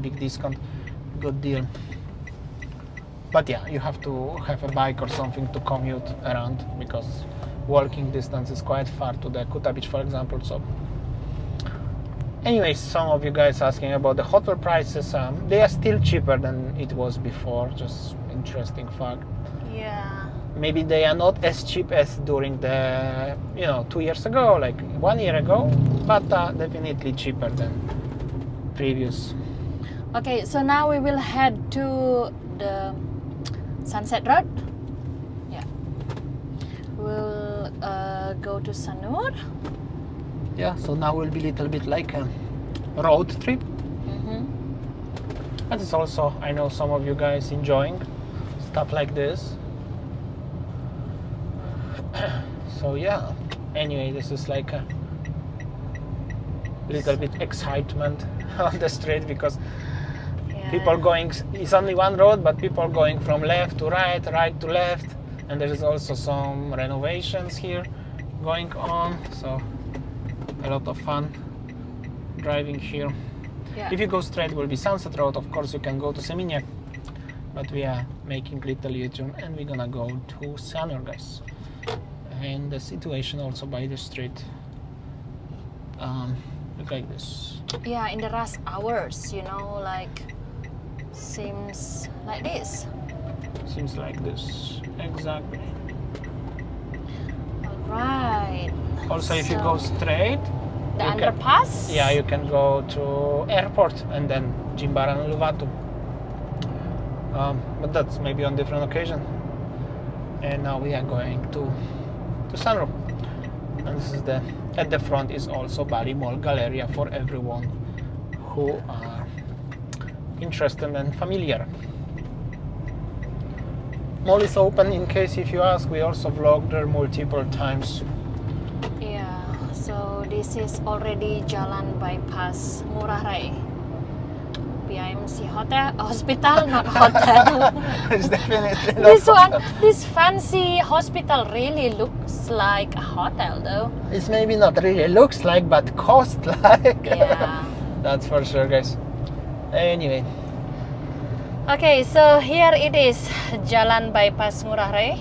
big discount, good deal. But yeah, you have to have a bike or something to commute around because walking distance is quite far to the Kuta beach, for example. So anyways, some of you guys asking about the hotel prices. They are still cheaper than it was before. Just interesting fact. Yeah. Maybe they are not as cheap as during the 2 years ago, like 1 year ago, but definitely cheaper than previous. Okay, so now we will head to the Sunset Road. Yeah. We'll go to Sanur. Yeah, so now will be a little bit like a road trip. Mm-hmm. But it's also, I know some of you guys enjoying stuff like this. So yeah, anyway, this is like a little bit excitement on the street because Yeah. people going, it's only one road, but people going from left to right, right to left, and there is also some renovations here going on, so a lot of fun driving here. Yeah. If you go straight, it will be Sunset Road. Of course, you can go to Seminyak, but we are making little U-turn and we're gonna go to Sanur, guys. And the situation also by the street look like this. Yeah, in the rush hours, like seems like this. Seems like this, exactly. Alright. Also, if you go straight, The you can- underpass? yeah, you can go to airport and then Jimbaran Uluwatu. But that's maybe on different occasion. And now we are going to Sanur. And this is at the front is also Bali Mall Galleria for everyone who are interested and familiar. Mall is open in case if you ask. We also vlogged there multiple times. Yeah, so this is already Jalan Bypass Ngurah Rai. BIMC hospital, not hotel. It's definitely not This fancy hospital really looks like a hotel though. It's maybe not really looks like, but cost like. Yeah. That's for sure, guys. Anyway, Okay, so here it is, Jalan Bypass Ngurah Rai.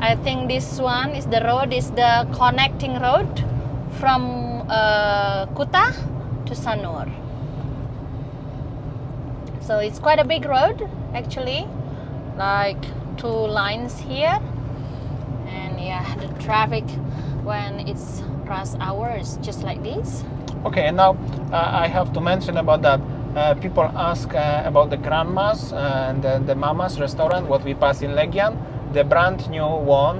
I think this one is the connecting road from Kuta to Sanur. So it's quite a big road actually, like 2 lines here. And yeah, the traffic when it's rush hours just like this. okay, and now I have to mention about that. People ask about the grandmas and the mamas restaurant what we pass in Legian. The brand new one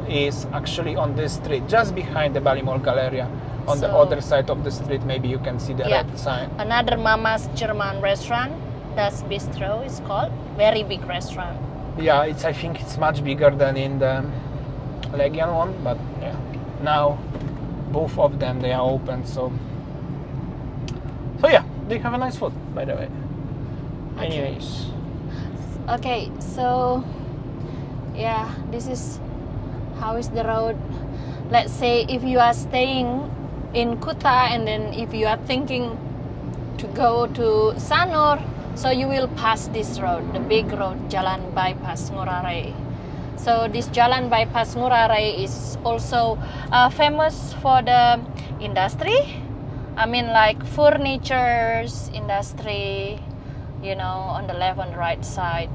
is actually on this street, just behind the Bali Mall Galleria. On the So- other side of the street, maybe you can see the Yeah. red sign. Another Mama's German restaurant, Das Bistro is called. Very big restaurant. Yeah, I think it's much bigger than in the Legian one, but yeah. Now both of them they are open, so yeah, they have a nice food, by the way. Okay. Anyways, Okay, so yeah, this is how is the road. Let's say if you are staying in Kuta and then if you are thinking to go to Sanur, so you will pass this road, the big road, Jalan Bypass Ngurah Rai. So this Jalan Bypass Ngurah Rai is also famous for the industry. I mean like furnitures industry, on the left and right side.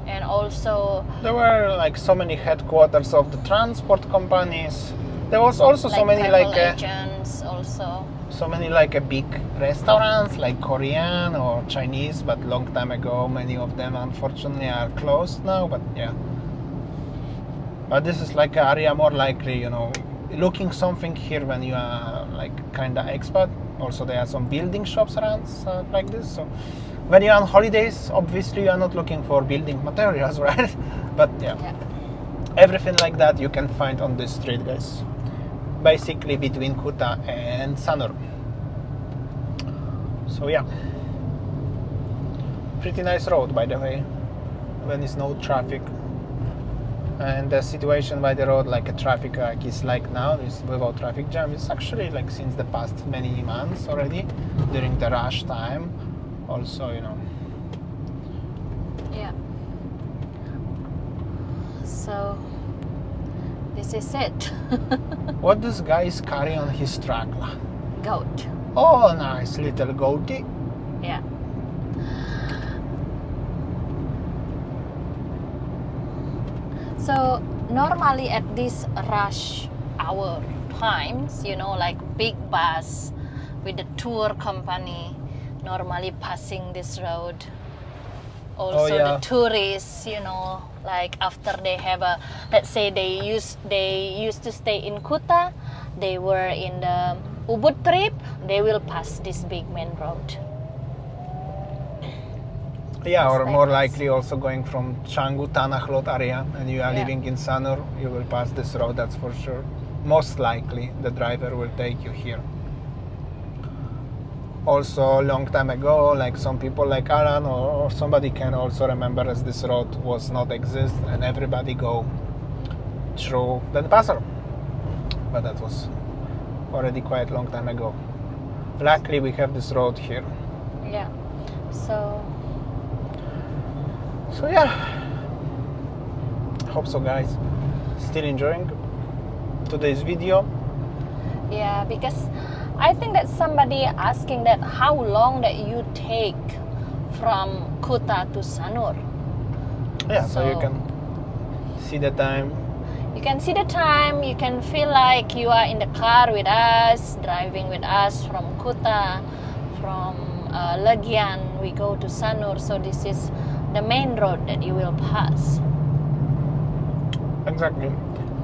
And also there were like so many headquarters of the transport companies. There was also so many travel agents also. so many like a big restaurants like Korean or Chinese, but long time ago many of them unfortunately are closed now. But yeah, but this is like an area more likely, looking something here when you are like kind of expat. Also there are some building shops around stuff like this. So when you're on holidays, obviously you are not looking for building materials, right? But yeah, everything like that you can find on this street, guys. Basically between Kuta and Sanur. So yeah, pretty nice road, by the way, when it's no traffic. And the situation by the road, like a traffic like is like now, is without traffic jam. It's actually like since the past many months already, during the rush time. Also, you know. Yeah. So this is it. What this guy is carrying on his truck? Goat. Oh, nice little goatee. Yeah. So normally at this rush hour times, you know, like big bus with the tour company normally passing this road. Also the tourists, you know, like after they have a, let's say they used to stay in Kuta, they were in the Ubud trip, they will pass this big main road. Yeah, or more likely also going from Canggu Tanah Lot area and you are living in Sanur, you will pass this road, that's for sure. Most likely the driver will take you here. Also, long time ago, like some people like Alan or somebody can also remember as this road was not exist and everybody go through the passer. But that was already quite long time ago. Luckily we have this road here. Yeah. So yeah, hope so guys, still enjoying today's video. yeah, because I think that somebody asking that how long that you take from Kuta to Sanur. Yeah, so you can see the time. You can see the time, you can feel like you are in the car with us, driving with us from Kuta, from Legian, we go to Sanur, so this is the main road that you will pass. Exactly.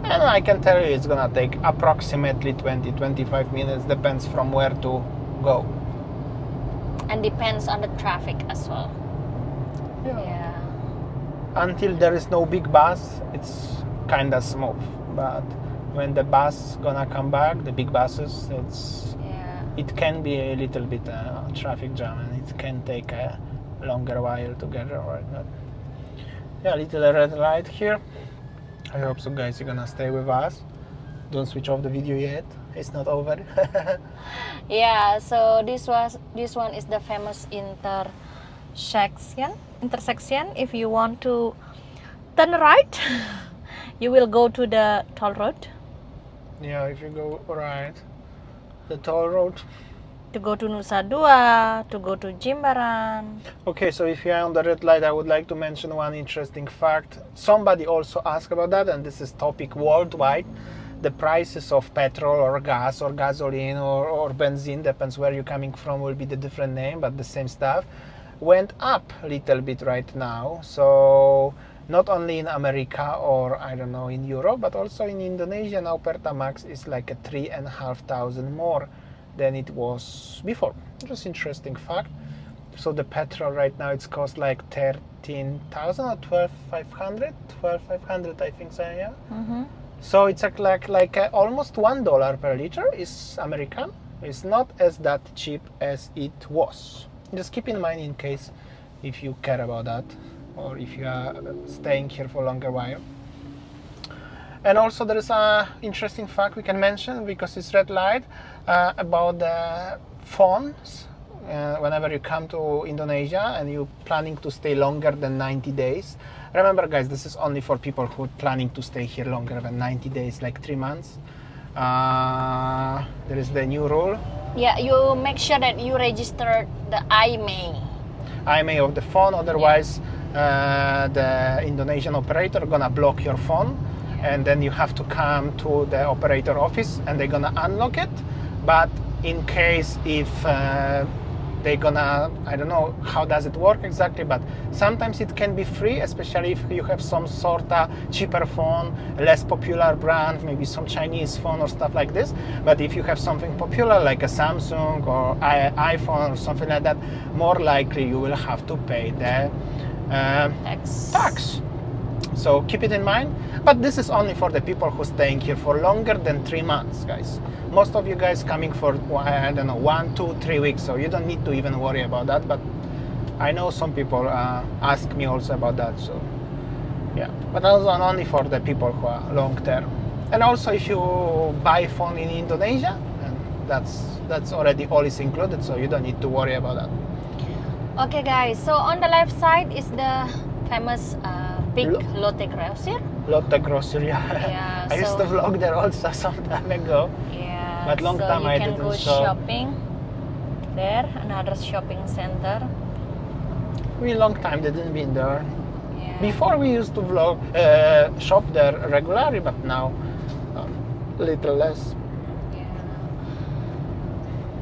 And I can tell you it's gonna take approximately 20-25 minutes, depends from where to go. And depends on the traffic as well. Yeah. Until there is no big bus, it's kinda smooth. But when the bus gonna come back, the big buses, it can be a little bit traffic jam and it can take a longer while to get right. But yeah, little red light here. I hope so guys, you're gonna stay with us. Don't switch off the video yet, it's not over. Yeah, so this one is the famous intersection. If you want to turn right, you will go to the toll road. Yeah, if you go right, the toll road. To go to Nusa Dua, to go to Jimbaran. Okay, so if you are on the red light, I would like to mention one interesting fact. Somebody also asked about that, and this is topic worldwide. The prices of petrol or gas or gasoline or benzene, depends where you're coming from, will be the different name, but the same stuff, went up a little bit right now. So not only in America or I don't know in Europe, but also in Indonesia now Pertamax is like a 3,500 more than it was before. Just interesting fact. So the petrol right now it's cost like 13,000 or 12,500, 12,500 I think so, yeah. Mm-hmm. So it's like almost $1 per liter is American. It's not as that cheap as it was. Just keep in mind in case if you care about that or if you are staying here for a longer while. And also there is an interesting fact we can mention because it's red light about the phones. Whenever you come to Indonesia and you're planning to stay longer than 90 days. Remember guys, this is only for people who are planning to stay here longer than 90 days, like 3 months. There is the new rule. Yeah, you make sure that you register the IMEI of the phone, otherwise the Indonesian operator gonna block your phone. And then you have to come to the operator office and they're gonna unlock it. But in case if they're gonna, I don't know how does it work exactly, but sometimes it can be free, especially if you have some sort of cheaper phone, less popular brand, maybe some Chinese phone or stuff like this. But if you have something popular like a Samsung or iPhone or something like that, more likely you will have to pay the tax. So keep it in mind. But this is only for the people who are staying here for longer than 3 months, guys. Most of you guys coming for, I don't know, 1, 2, 3 weeks, so you don't need to even worry about that. But I know some people ask me also about that, so yeah. But also only for the people who are long term. And also if you buy phone in Indonesia, and that's already all is included, so you don't need to worry about that. Okay guys, so on the left side is the famous big Lotte Grocer. Lotte Grocer, yeah. I used to vlog there also some time ago. Yeah. But long time I didn't go show. shopping there, another shopping center. We long time didn't been there. Yeah. Before we used to vlog, shop there regularly, but now a little less.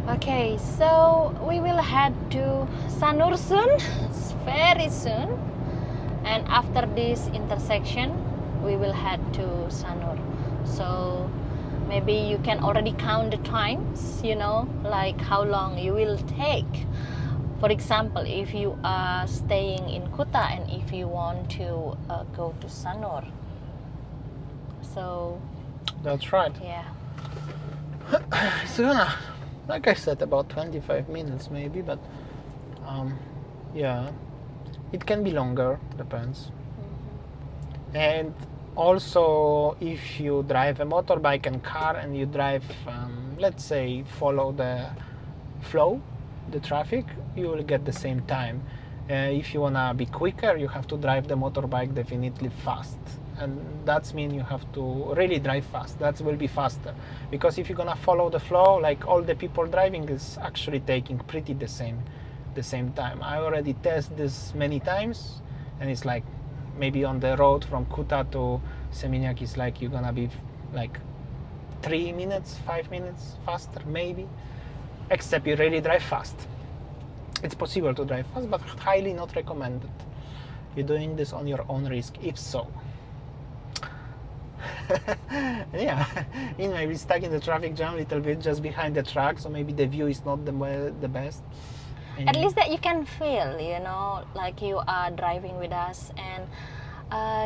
Okay, so we will head to Sanur soon, very soon. And after this intersection, we will head to Sanur. So maybe you can already count the times, you know, like how long you will take. For example, if you are staying in Kuta and if you want to go to Sanur. So that's right. Yeah. It's gonna, like I said, about 25 minutes maybe, but yeah, it can be longer, depends. And also if you drive a motorbike and car and you drive, let's say, follow the flow, the traffic, you will get the same time. If you wanna be quicker, you have to drive the motorbike definitely fast, and that's mean you have to really drive fast. That will be faster, because if you're gonna follow the flow, like all the people driving is actually taking pretty the same time. I already tested this many times, and it's like maybe on the road from Kuta to Seminyak is like you're gonna be like 3 minutes, 5 minutes faster maybe, except you really drive fast. It's possible to drive fast, but highly not recommended. You're doing this on your own risk, if so. Yeah, you may be stuck in the traffic jam a little bit just behind the truck, so maybe the view is not the best. And at least that you can feel, you know, like you are driving with us, and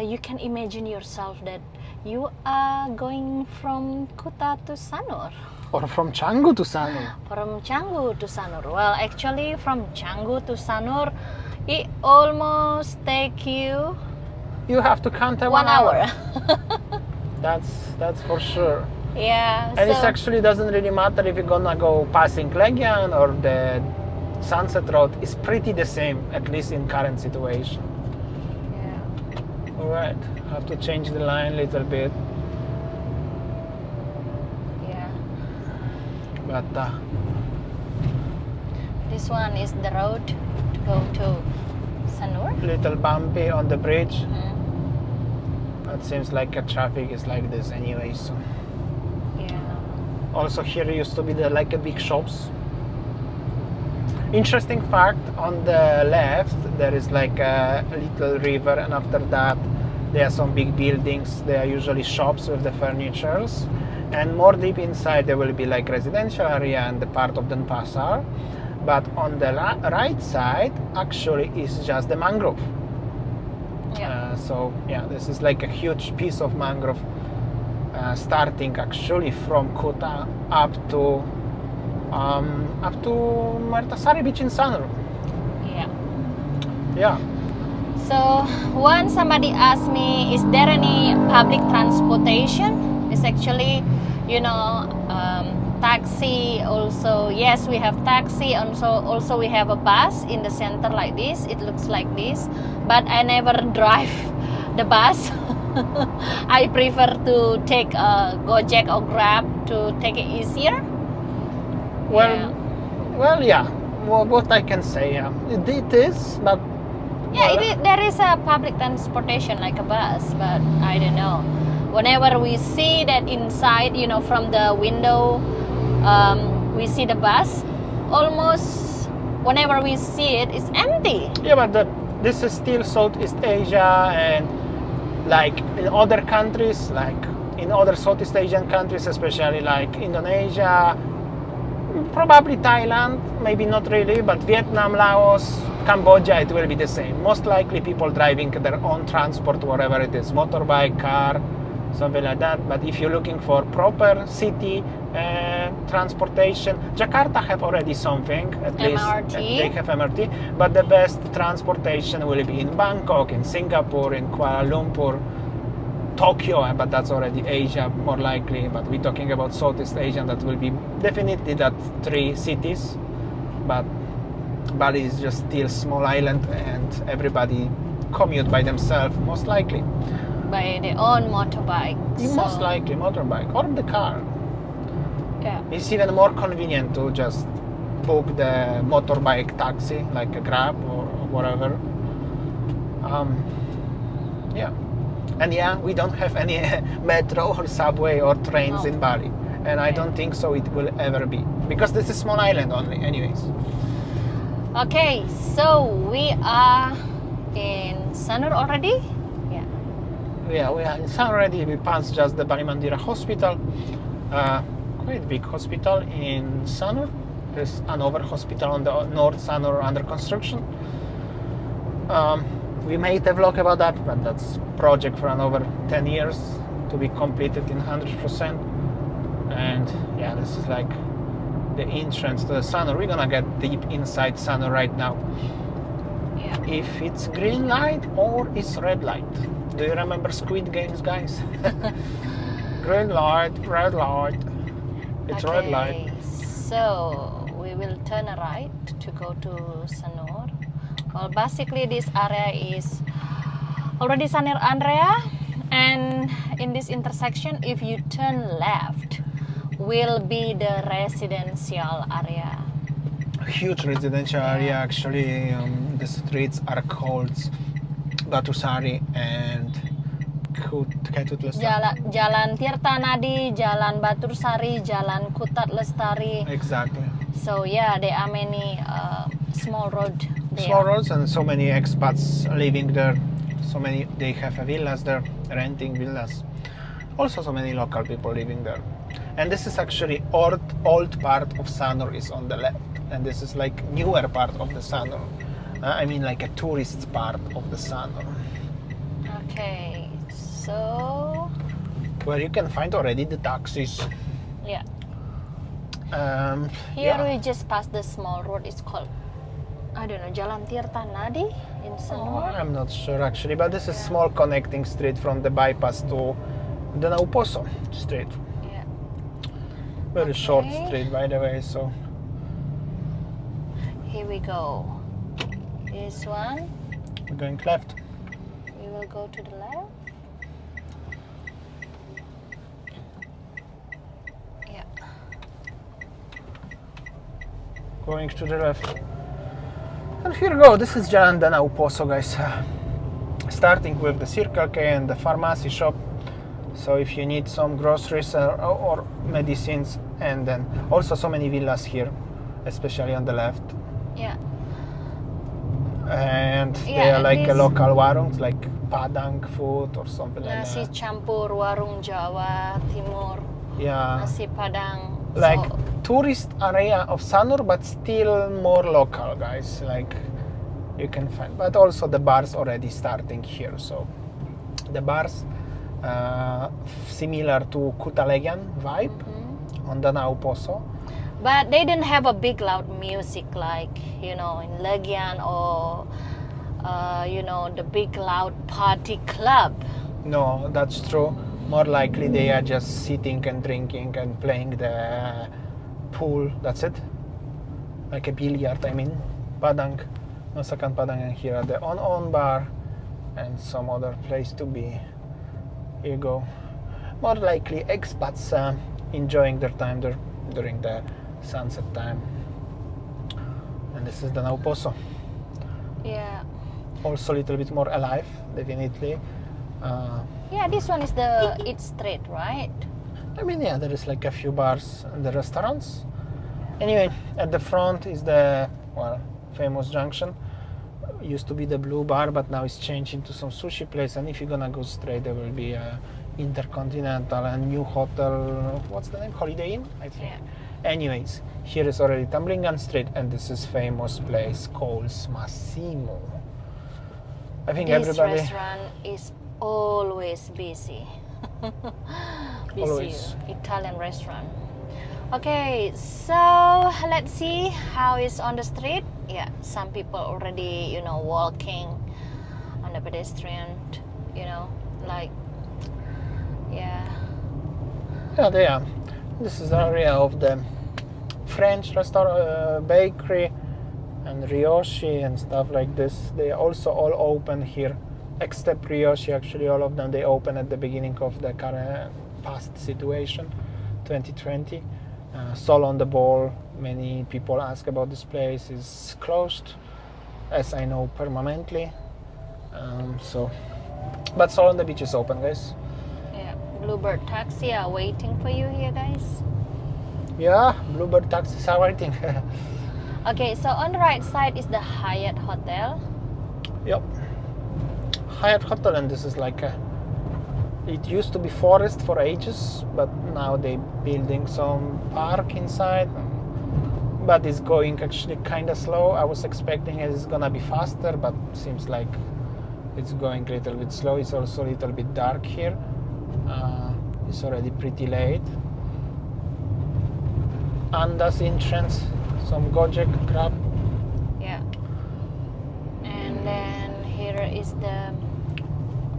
you can imagine yourself that you are going from Kuta to Sanur. Or from Canggu to Sanur. From Canggu to Sanur. Well, actually from Canggu to Sanur, it almost take you... You have to count 1 hour. That's for sure. Yeah. And it actually doesn't really matter if you're gonna go passing Legian or the Sunset Road. It's pretty the same, at least in current situation. Yeah. All right, have to change the line a little bit. Yeah. But this one is the road to go to Sanur. Little bumpy on the bridge. It seems like traffic is like this anyway. So yeah. Also here used to be like a big shops. Interesting fact, on the left there is like a little river, and after that there are some big buildings. They are usually shops with the furnitures, and more deep inside there will be like residential area and the part of Denpasar. But on the right side actually is just the mangrove. Yeah. So yeah, this is like a huge piece of mangrove, starting actually from Kuta up to Martasari beach in Sanur. Yeah. Yeah. So once somebody asked me, is there any public transportation? It's actually, you know, taxi also. Yes, we have taxi, and also we have a bus in the center like this. It looks like this, but I never drive the bus. I prefer to take a Gojek or Grab to take it easier. Well, yeah. Well, what I can say, yeah, it is, but yeah, there is a public transportation like a bus, but I don't know. Whenever we see that inside, you know, from the window, we see the bus. Almost whenever we see it, it's empty. Yeah, but this is still Southeast Asia, and like in other countries, like in other Southeast Asian countries, especially like Indonesia, Probably Thailand, maybe not really, but Vietnam, Laos, Cambodia, it will be the same. Most likely people driving their own transport, whatever it is, motorbike, car, something like that. But if you're looking for proper city transportation, Jakarta have already something, at least they have MRT, but the best transportation will be in Bangkok, in Singapore, in Kuala Lumpur, Tokyo, but that's already Asia more likely, but we're talking about Southeast Asia, that will be definitely that 3 cities. But Bali is just still small island and everybody commute by themselves, most likely. By their own motorbike. Most likely motorbike or the car. Yeah. It's even more convenient to just book the motorbike taxi, like a Grab or whatever. Yeah. And yeah, we don't have any metro or subway or trains in Bali. And I don't think so it will ever be. Because this is a small island only, anyways. Okay, so we are in Sanur already? Yeah. Yeah, we are in Sanur already. We passed just the Bali Mandira hospital. Quite big hospital in Sanur. There's another hospital on the North Sanur under construction. We made a vlog about that, but that's project for another 10 years to be completed in 100%. And yeah, this is like the entrance to the Sanur. We're gonna get deep inside Sanur right now. Yeah. If it's green light or it's red light. Do you remember Squid Games, guys? Green light, red light. It's red light. So we will turn right to go to Sanur. Well, basically this area is already Sanur area, and in this intersection, if you turn left, will be the residential area. A huge residential area, actually. The streets are called Batu Sari and Ketut Lestari. Jalan Tirta Nadi, Jalan Batur Sari, Jalan Kuta Lestari. Exactly. So yeah, there are many small roads there. Small roads and so many expats living there. So many, they have villas there, renting villas. Also so many local people living there. And this is actually old part of Sanur is on the left. And this is like newer part of the Sanur. I mean like a tourist part of the Sanur. Okay, so... Where you can find already the taxis. Yeah. Here we just passed the small road. It's called, I don't know, Jalan Tirta Nadi in Sanur. I'm not sure actually, but this is small connecting street from the bypass to the Nauposo street. Yeah. Very short street, by the way. So here we go. This one. we're going left. We will go to the left. Yeah. Going to the left. And here we go. This is Jalan Danau Poso, guys. Starting with the Circle K and the pharmacy shop. So if you need some groceries or medicines, and then also so many villas here, especially on the left. Yeah. And they are like a local warungs, like Padang food or something like Nasi that. campur warung Jawa Timur. Yeah. Nasi Padang. Like tourist area of Sanur, but still more local, guys. Like you can find, but also the bars already starting here. So the bars similar to Kuta Legian vibe on the Nauposo. But they didn't have a big loud music like, you know, in Legian or, you know, the big loud party club. No, that's true. More likely they are just sitting and drinking and playing the pool. That's it. Like a billiard, I mean. Padang. Masakan Padang, and here are the on bar and some other place to be. Here you go. More likely expats enjoying their time there during the sunset time. And this is the Nauposo. Yeah. Also a little bit more alive, definitely. Yeah, this one is it's straight, right? I mean, yeah, there is like a few bars and the restaurants. Anyway, at the front is the, well, famous junction. Used to be the Blue Bar, but now it's changed into some sushi place. And if you're gonna go straight, there will be a Intercontinental and new hotel. What's the name? Holiday Inn, I think. Yeah. Anyways, here is already Tamblingan Street, and this is famous place called Massimo. I think This everybody restaurant is always busy. Busy Always. Italian restaurant. Okay, so let's see how it's on the street. Yeah, some people already, walking on the pedestrian, like, yeah. Yeah, they are. This is the area of the French restaurant, bakery, and Ryoshi and stuff like this. They are also all open here, except Ryoshi. Actually, all of them they open at the beginning of the current past situation, 2020. Sol on the Ball. Many people ask about this place. Is closed, as I know, permanently. But Sol on the Beach is open, guys. Yeah, Bluebird taxi are waiting for you here, guys. Yeah, Bluebird taxis are waiting. Okay, so on the right side is the Hyatt Hotel. Yep. Hyatt Hotel, and this is like it used to be forest for ages, but now they building some park inside. But it's going actually kind of slow. I was expecting it's gonna be faster, but seems like it's going a little bit slow. It's also a little bit dark here. It's already pretty late. Anda's entrance, some Gojek Grab. Yeah. And then here is the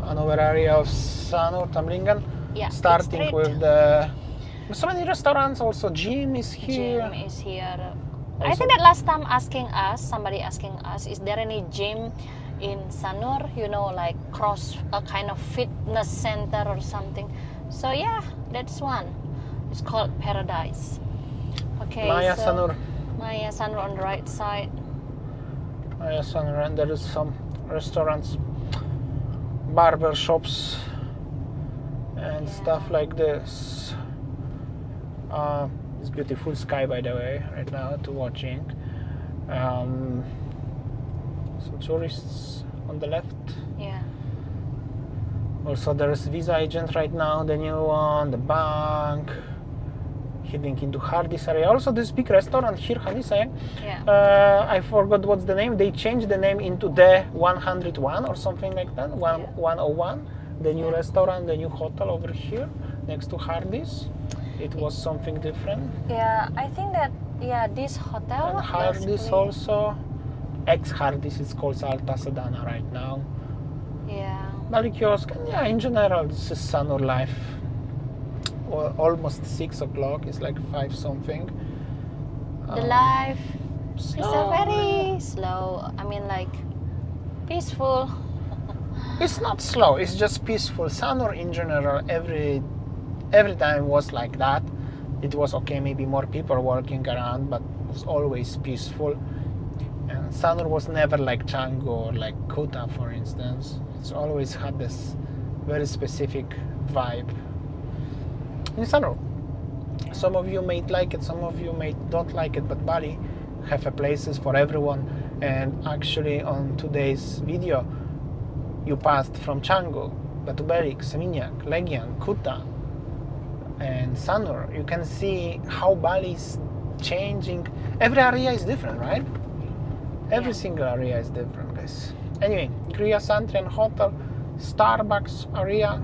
Another area of Sanur, Tamblingan. Yeah, Starting street. with the so many restaurants. Also, gym is here. Gym is here. I Also- think that last time somebody asking us, is there any gym in Sanur? Like cross a kind of fitness center or something. So yeah, that's one. It's called Paradise. Okay. Maya so Sanur. Maya Sanur on the right side. Maya Sanur, and there is some restaurants, barber shops, and stuff like this. It's beautiful sky, by the way, right now to watching. Some tourists on the left. Yeah. Also, there is Visa Agent right now, the new one, the bank, heading into Hardy's area. Also, this big restaurant here, Hanise, Yeah. I forgot what's the name. They changed the name into the 101 or something like that, 101. The new restaurant, the new hotel over here, next to Hardy's. It was something different. Yeah, I think that this hotel. And Hardy's basically- also, ex-Hardy's is called Alta Sedana right now. Yeah. Bali Kiosk, and in general, this is Sanur life. Almost 6 o'clock, it's like 5 something. The life is slow. very slow. I mean, like peaceful. It's not slow, it's just peaceful. Sanur in general, every time was like that. It was okay, maybe more people walking around, but it was always peaceful. And Sanur was never like Canggu or like Kuta, for instance. It's always had this very specific vibe. In Sanur, some of you may like it, some of you may don't like it, but Bali have places for everyone. And actually on today's video, you passed from Canggu, Batu Belig, Canggu-Seminyak-Legian-Kuta and Sanur. You can see how Bali is changing. Every area is different, right? Every single area is different, guys. Anyway, Gria Santrian Hotel, Starbucks area.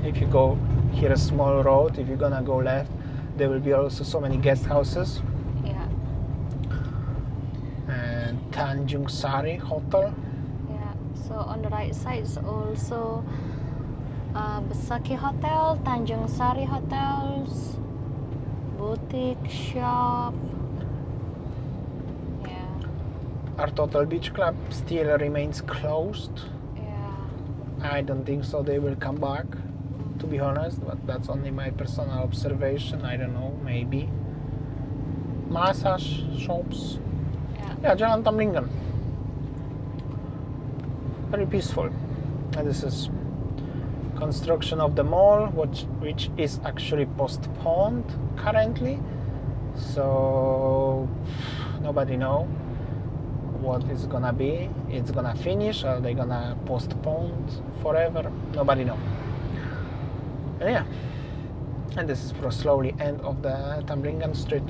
If you go here a small road, if you're gonna go left, there will be also so many guest houses. Yeah. And Tanjung Sari Hotel. Yeah. So on the right side is also Besaki Hotel, Tanjung Sari Hotels, boutique shop. Yeah. Our Total Beach Club still remains closed. Yeah. I don't think so they will come back, to be honest, but that's only my personal observation. I don't know, maybe. Massage shops. Yeah, Jalan Tamblingan. Very peaceful. And this is construction of the mall, which is actually postponed currently. So nobody know what it's gonna be. It's gonna finish, or they gonna postpone forever. Nobody know. And yeah, And this is for slowly end of the Tambringan Street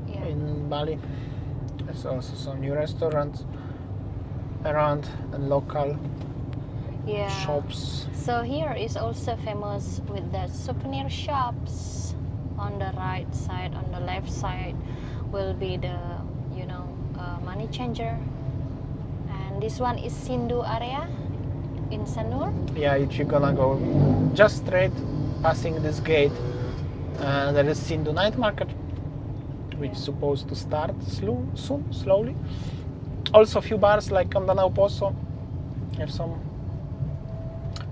Yeah. in Bali. There's also some new restaurants around and local Yeah. shops. So here is also famous with the souvenir shops. On the right side, on the left side will be the money changer. And this one is Sindu area in Sanur. Yeah, if you're gonna go just straight passing this gate, there is Sindu night market, which is supposed to start soon, slowly. Also a few bars like Kandanao Poso have some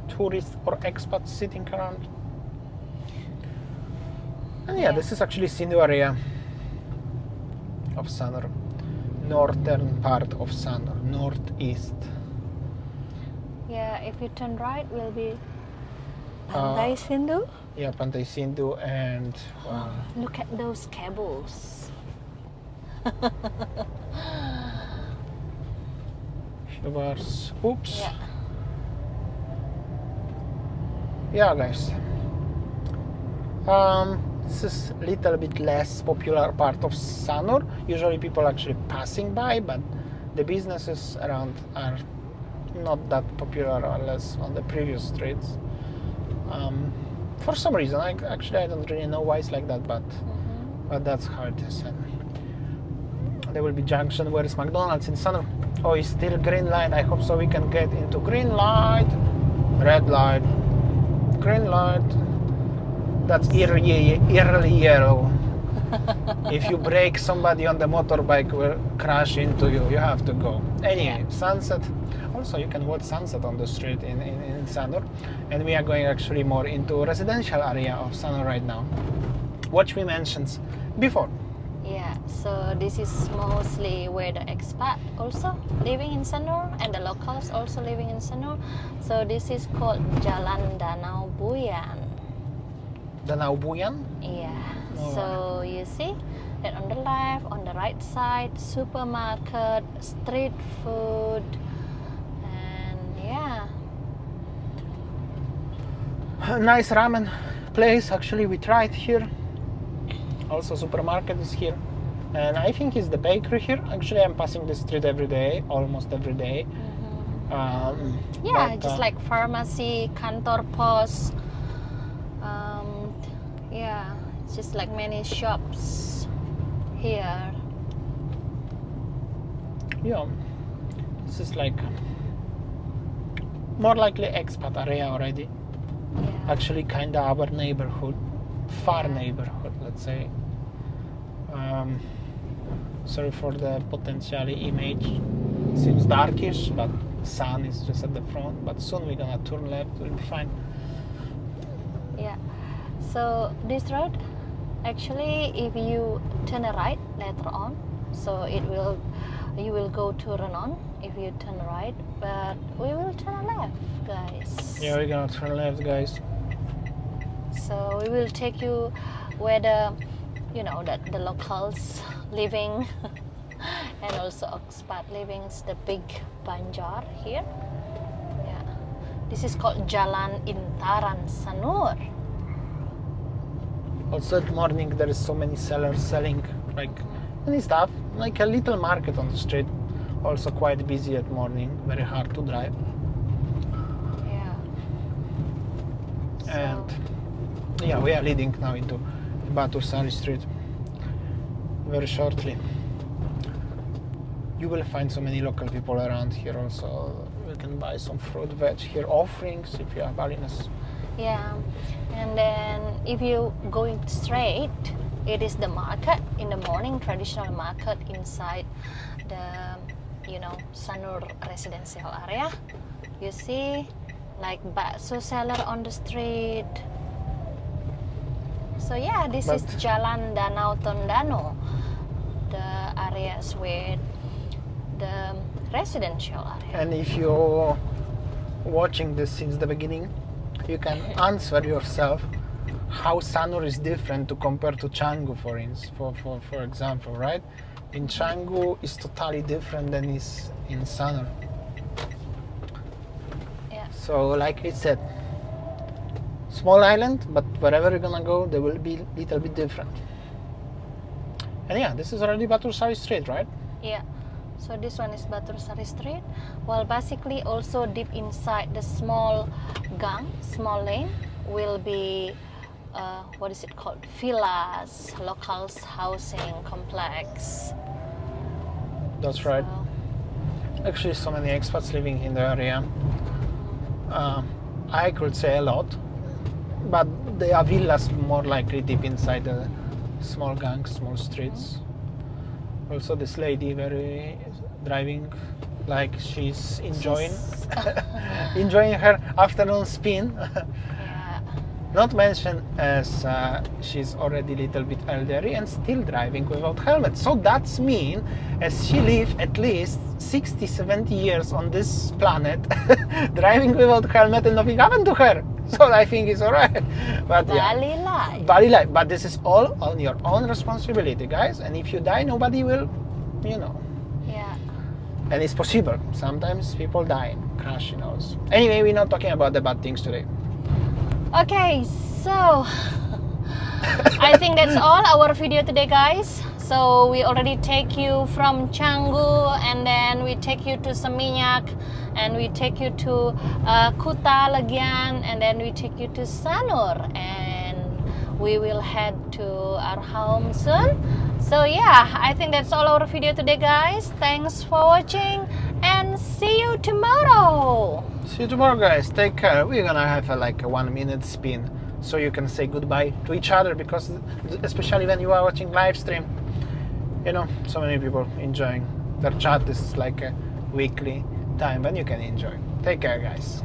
tourists or expats sitting around. And yeah, this is actually Sindu area of Sanur, northern part of Sanur, northeast. Yeah, if you turn right will be Pantai Sindu. Yeah, Pantai Sindu, and Look at those cables. few bars. Oops. Yeah. Yeah, guys. This is a little bit less popular part of Sanur. Usually people actually passing by, but the businesses around are not that popular unless on the previous streets. For some reason, I don't really know why it's like that, but that's how it is. And there will be junction. Where is McDonald's in Sanur? Oh, it's still green light. I hope so we can get into green light, red light, green light. That's eerily yellow. If you break, somebody on the motorbike will crash into you. You have to go. Anyway, sunset. Also, you can watch sunset on the street in Sanur. And we are going actually more into residential area of Sanur right now, which we mentioned before. Yeah, so this is mostly where the expat also living in Sanur and the locals also living in Sanur. So this is called Jalan Danau Buyan. Danau Buyan? Yeah. Oh. So you see that on the left, on the right side, supermarket, street food, and yeah. Nice ramen place. Actually, we tried here. Also, supermarket is here, and I think it's the bakery here. Actually, I'm passing this street every day, almost every day. Yeah, just like pharmacy, kantor pos. Yeah, it's just like many shops here. Yeah, this is like more likely expat area already. Yeah. Actually, kinda our neighborhood, far neighborhood, let's say. Sorry for the potentially image. Seems darkish, but sun is just at the front. But soon we're gonna turn left. We'll be fine. Yeah. So this road, actually, if you turn a right later on, so you will go to Renon if you turn right, but we will turn a left, guys. Yeah, we're gonna turn left, guys. So we will take you where the locals living and also expat living. It's the big Banjar here. Yeah. This is called Jalan Intaran Sanur. Also at morning there is so many sellers selling like many stuff, like a little market on the street. Also quite busy at morning, very hard to drive. Yeah. And yeah, we are leading now into Batu Sari Street very shortly. You will find so many local people around here also. You can buy some fruit, veg here, offerings if you are Balinese. Yeah, and then if you going straight, it is the market in the morning, traditional market inside the Sanur residential area. You see like bakso seller on the street. So yeah, this is Jalan Danau Tondano, the areas where the residential area. And if you're watching this since the beginning, you can answer yourself how Sanur is different to compare to Canggu, for example, right? In Canggu is totally different than is in Sanur. Yeah. So like I said, small island, but wherever you're gonna go, they will be a little bit different. And yeah, this is already Batu Sari Street, right? Yeah. So this one is Batu Sari Street. Well, basically also deep inside the small gang, small lane, will be what is it called? Villas, locals housing complex. That's right. Actually, so many expats living in the area. I could say a lot, but they are villas more likely deep inside the small gangs, small streets. Also, this lady very driving like she's enjoying enjoying her afternoon spin. Yeah. Not mention as she's already a little bit elderly and still driving without helmet. So that's mean as she lived at least 60, 70 years on this planet driving without helmet and nothing happened to her. So I think it's alright. But Bali Like. Bali Like. But this is all on your own responsibility, guys. And if you die, nobody will, you know. Yeah. And it's possible. Sometimes people die in crash, you know. Anyway, we're not talking about the bad things today. Okay, so I think that's all our video today, guys. So we already take you from Canggu, and then we take you to Seminyak, and we take you to Kuta Legian, and then we take you to Sanur, and we will head to our home soon. So yeah, I think that's all our video today, guys. Thanks for watching, and see you tomorrow. See you tomorrow, guys. Take care. We're gonna have like a 1 minute spin so you can say goodbye to each other, because especially when you are watching live stream, you know, so many people enjoying their chat. This is like a weekly time when you can enjoy. Take care, guys.